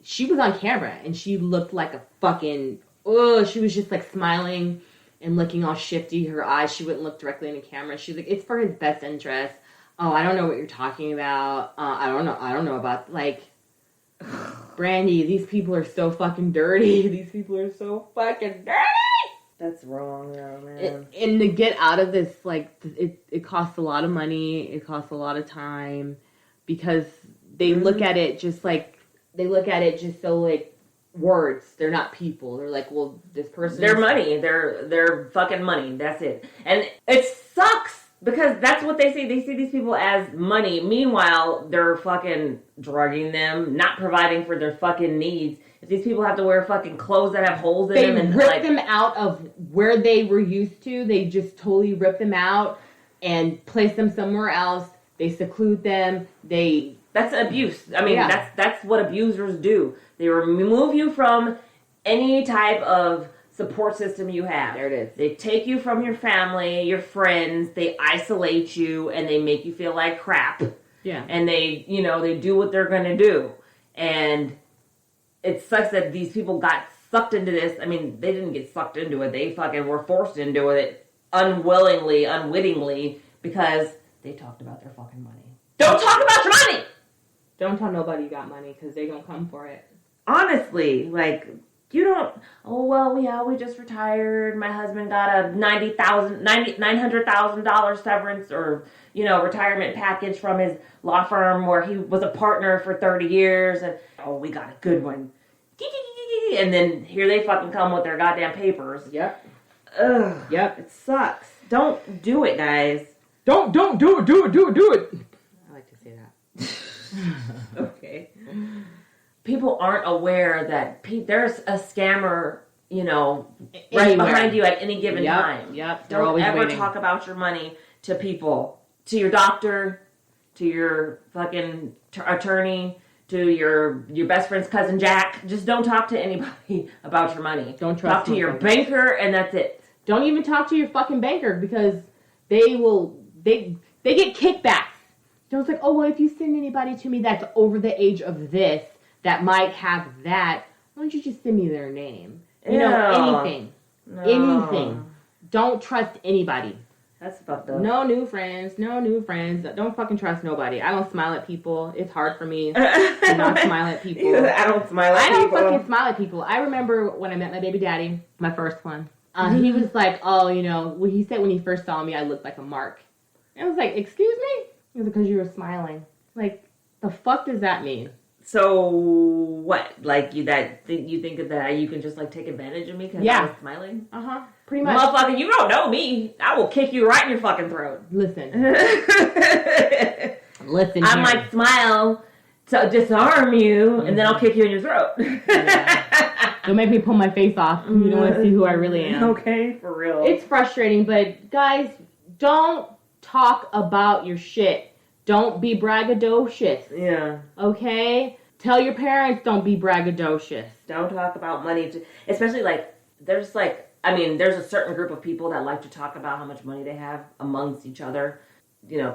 she was on camera, and she looked like a fucking. Oh, she was just like smiling and looking all shifty. Her eyes, she wouldn't look directly in the camera. She's like, it's for his best interest. Oh, I don't know what you're talking about. I don't know about, like, Brandi, these people are so fucking dirty. These people are so fucking dirty. That's wrong, though, man. And to get out of this, like, it costs a lot of money. It costs a lot of time because they look at it just so, like, words. They're not people. They're like, well, this person. They're money. They're fucking money. That's it. And it sucks because that's what they see. They see these people as money. Meanwhile, they're fucking drugging them, not providing for their fucking needs. If these people have to wear fucking clothes that have holes in them, and rip them out of where they were used to. They just totally rip them out and place them somewhere else. They seclude them. That's abuse. I mean, that's what abusers do. They remove you from any type of support system you have. There it is. They take you from your family, your friends. They isolate you, and they make you feel like crap. Yeah. And they do what they're going to do. And it sucks that these people got sucked into this. I mean, they didn't get sucked into it. They fucking were forced into it unwillingly, unwittingly, because they talked about their fucking money. Don't talk about your money! Don't tell nobody you got money, because they don't come for it. Honestly, like, you don't, oh, well, yeah, we just retired. My husband got a $900,000 severance or, retirement package from his law firm where he was a partner for 30 years. And, oh, we got a good one. And then here they fucking come with their goddamn papers. Yep. Ugh. Yep. It sucks. Don't do it, guys. Don't do it. I like to say that. Okay. People aren't aware that there's a scammer, right behind you at any given time. Yep. Don't ever talk about your money to people, to your doctor, to your fucking attorney, to your best friend's cousin Jack. Just don't talk to anybody about your money. Don't trust Talk to your banker, and that's it. Don't even talk to your fucking banker because they get kickbacks. So it's like, oh, well, if you send anybody to me that's over the age of this, that might have that, why don't you just send me their name? Anything. No. Anything. Don't trust anybody. That's fucked up. No new friends. Don't fucking trust nobody. I don't smile at people. It's hard for me to not smile at people. I don't smile at people. I don't fucking smile at people. I remember when I met my baby daddy, my first one. He was like, oh, he said when he first saw me, I looked like a mark. And I was like, excuse me? He was like, because you were smiling. Like, the fuck does that mean? So what? Like you think that you can just like take advantage of me because I was smiling? Pretty much. Motherfucker, you don't know me. I will kick you right in your fucking throat. Listen. I might smile to disarm you, and then I'll kick you in your throat. Don't make me pull my face off. You don't want to see who I really am. Okay, for real. It's frustrating, but guys, don't talk about your shit. Don't be braggadocious. Yeah. Okay? Tell your parents don't be braggadocious. Don't talk about money. Especially, there's a certain group of people that like to talk about how much money they have amongst each other.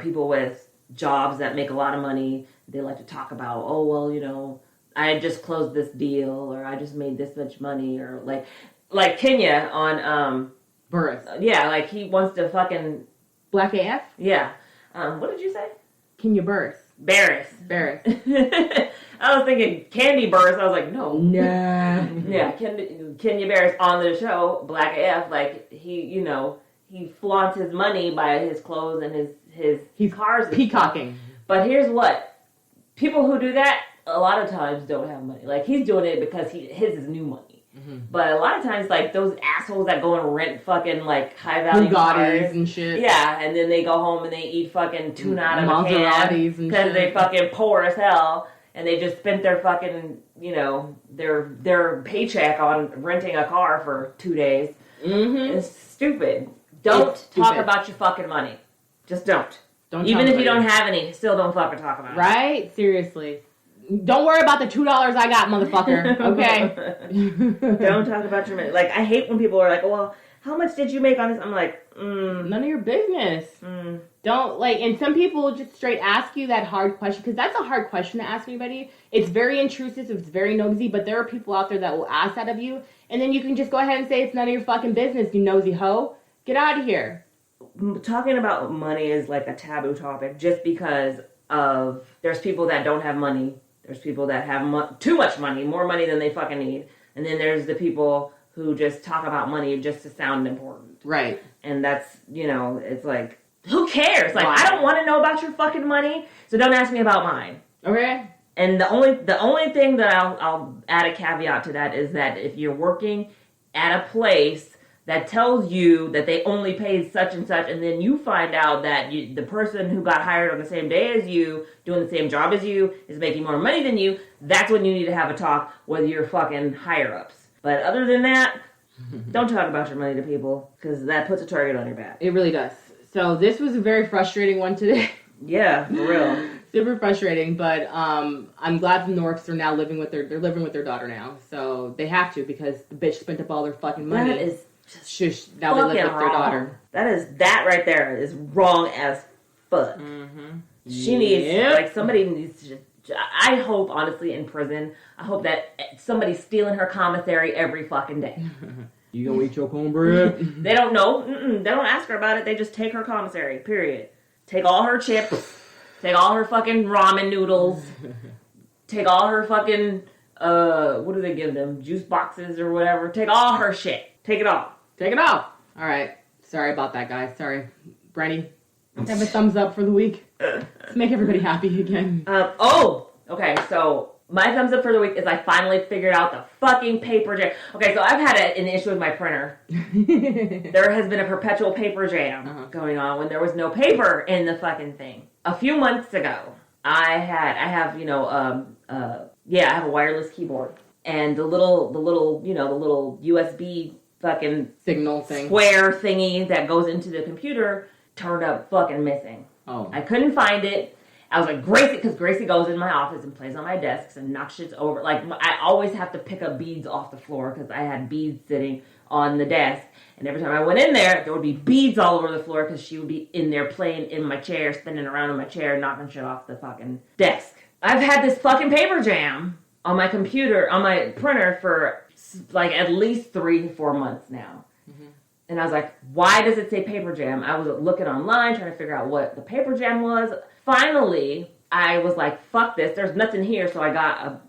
People with jobs that make a lot of money, they like to talk about, oh, well, I just closed this deal, or I just made this much money, or like Kenya on, Burris. Yeah, he wants to fucking... Black AF? Yeah. What did you say? Kenya Burris. Barris. I was thinking Candy Burris. I was like, no. Nah. Yeah, Kenya Barris on the show, Black AF, he flaunts his money by his clothes and his cars. Peacocking. But here's what. People who do that, a lot of times don't have money. He's doing it because his is new money. Mm-hmm. But a lot of times, those assholes that go and rent fucking, high-value cars and shit. Yeah, and then they go home and they eat fucking tuna out of a can because they fucking poor as hell, and they just spent their fucking, their paycheck on renting a car for 2 days. Mm-hmm. It's stupid. Don't talk about your fucking money. Just don't. Even if you don't have any, still don't fucking talk about it. Right? Seriously. Don't worry about the $2 I got, motherfucker. Okay? Don't talk about your money. I hate when people are like, well, how much did you make on this? I'm like, none of your business. Don't, and some people just straight ask you that hard question, because that's a hard question to ask anybody. It's very intrusive, it's very nosy, but there are people out there that will ask that of you, and then you can just go ahead and say it's none of your fucking business, you nosy hoe. Get out of here. Talking about money is a taboo topic, just because of, there's people that don't have money. There's people that have too much money, more money than they fucking need. And then there's the people who just talk about money just to sound important. Right. And that's, it's who cares? I don't want to know about your fucking money, so don't ask me about mine. Okay. And the only thing that I'll add a caveat to that is that if you're working at a place that tells you that they only paid such and such, and then you find out that the person who got hired on the same day as you, doing the same job as you, is making more money than you, that's when you need to have a talk with your fucking higher-ups. But other than that, don't talk about your money to people, because that puts a target on your back. It really does. So this was a very frustrating one today. Yeah, for real. Super frustrating, but I'm glad the Norks are now living with their daughter now. So they have to, because the bitch spent up all their fucking money. That is shush. Now they live with their daughter. That right there is wrong as fuck. Mm-hmm. She needs, somebody needs to, I hope, honestly, in prison, I hope that somebody's stealing her commissary every fucking day. You gonna eat your cornbread? They don't know. They don't ask her about it. They just take her commissary, period. Take all her chips. Take all her fucking ramen noodles. Take all her fucking, what do they give them? Juice boxes or whatever. Take all her shit. Take it all. Take it all. All right. Sorry about that, guys. Sorry. Brandi, have a thumbs up for the week. Let's make everybody happy again. Okay, so my thumbs up for the week is I finally figured out the fucking paper jam. Okay, so I've had an issue with my printer. There has been a perpetual paper jam going on when there was no paper in the fucking thing. A few months ago, I have a wireless keyboard. And the little USB fucking signal thing, square thingy that goes into the computer turned up fucking missing. Oh. I couldn't find it. I was like, Gracie, because Gracie goes in my office and plays on my desks and knocks shit over. Like, I always have to pick up beads off the floor because I had beads sitting on the desk. And every time I went in there would be beads all over the floor because she would be in there playing in my chair, spinning around in my chair, knocking shit off the fucking desk. I've had this fucking paper jam on my computer, on my printer for like at least 3 to 4 months now. Mm-hmm. And I was like, why does it say paper jam? I was looking online trying to figure out what the paper jam was. Finally, I was like, fuck this. There's nothing here. So I got a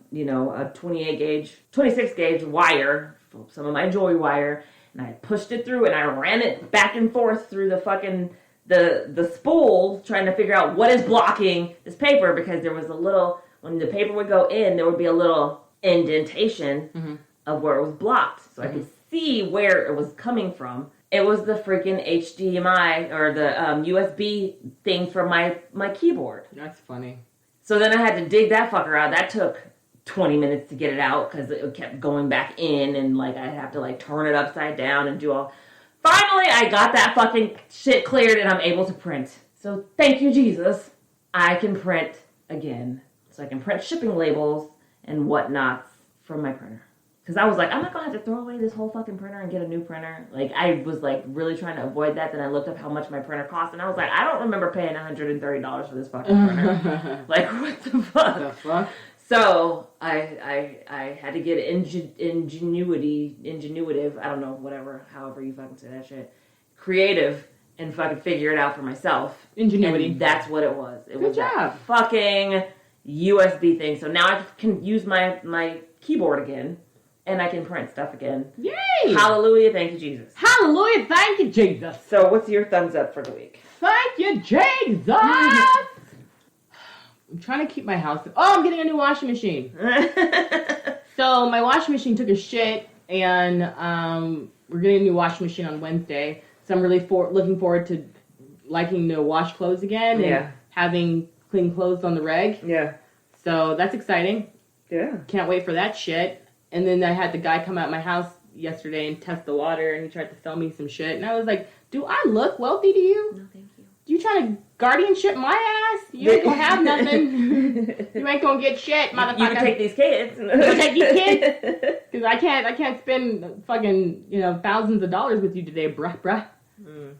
26 gauge wire, some of my Joy wire, and I pushed it through and I ran it back and forth through the fucking the spool trying to figure out what is blocking this paper because there was a little, when the paper would go in, there would be a little indentation of where it was blocked. So I could see where it was coming from. It was the freaking HDMI or the USB thing for my keyboard. That's funny. So then I had to dig that fucker out. That took 20 minutes to get it out because it kept going back in and like I'd have to like turn it upside down and do all. Finally, I got that fucking shit cleared and I'm able to print. So thank you, Jesus. I can print again. So I can print shipping labels and whatnots from my printer. Because I was like, I'm not going to have to throw away this whole fucking printer and get a new printer. Like, I was like really trying to avoid that. Then I looked up how much my printer cost and I was like, I don't remember paying $130 for this fucking printer. Like, what the fuck? The fuck? So I had to get ingenuitive, I don't know, whatever, however you fucking say that shit, creative, and fucking figure it out for myself. Ingenuity. And that's what it was. It Good was job. that fucking USB thing. So now I can use my keyboard again, and I can print stuff again. Yay! Hallelujah, thank you, Jesus. Hallelujah, thank you, Jesus. So what's your thumbs up for the week? Thank you, Jesus! I'm trying to keep my house. Oh, I'm getting a new washing machine. So my washing machine took a shit, and we're getting a new washing machine on Wednesday. So I'm really looking forward to liking to wash clothes again and having clean clothes on the reg. Yeah. So that's exciting. Yeah. Can't wait for that shit. And then I had the guy come out my house yesterday and test the water, and he tried to sell me some shit. And I was like, do I look wealthy to you? No, thank you. You trying to guardianship my ass? You ain't gonna have nothing. You ain't gonna get shit, motherfucker. You can take these kids. You can take these kids? Because I can't spend fucking, thousands of dollars with you today, bruh.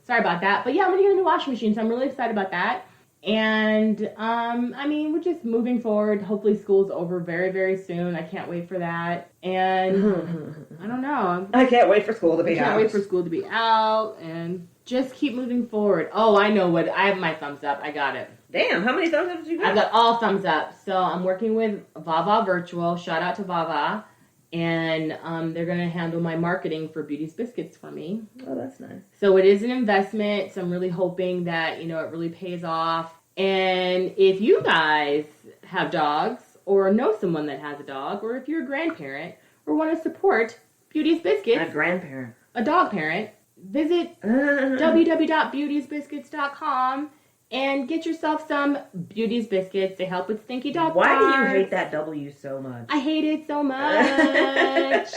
Sorry about that. But yeah, I'm gonna get a new washing machine, so I'm really excited about that. And, we're just moving forward. Hopefully school's over very, very soon. I can't wait for that. And I don't know. I can't wait for school to be out. I can't wait for school to be out and just keep moving forward. Oh, I know what. I have my thumbs up. I got it. Damn, how many thumbs up did you get? I got all thumbs up. So I'm working with Vava Virtual. Shout out to Vava. And they're going to handle my marketing for Beauty's Biscuits for me. Oh, that's nice. So it is an investment. So I'm really hoping that, it really pays off. And if you guys have dogs or know someone that has a dog, or if you're a grandparent or want to support Beauty's Biscuits. A grandparent. A dog parent. Visit www.beautiesbiscuits.com and get yourself some Beauty's Biscuits to help with stinky dog Why parts. do you hate that W so much? I hate it so much.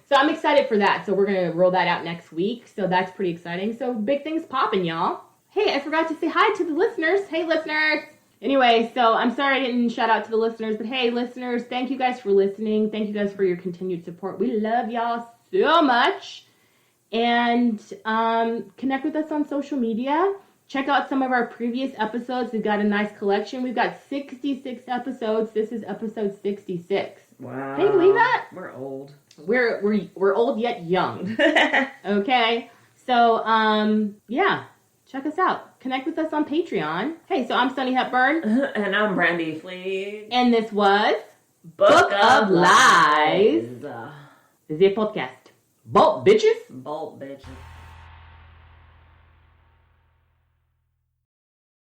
So I'm excited for that. So we're going to roll that out next week. So that's pretty exciting. So big things popping, y'all. Hey, I forgot to say hi to the listeners. Hey, listeners. Anyway, so I'm sorry I didn't shout out to the listeners. But hey, listeners, thank you guys for listening. Thank you guys for your continued support. We love y'all so much. And connect with us on social media. Check out some of our previous episodes. We've got a nice collection. We've got 66 episodes. This is episode 66. Wow. Can you believe that? We're old. We're old yet young. Okay? So, yeah. Check us out. Connect with us on Patreon. Hey, so I'm Sunni Hepburn. And I'm Brandi Fleeks. And this was Book of Lies. The podcast. Bolt bitches. Bolt bitches.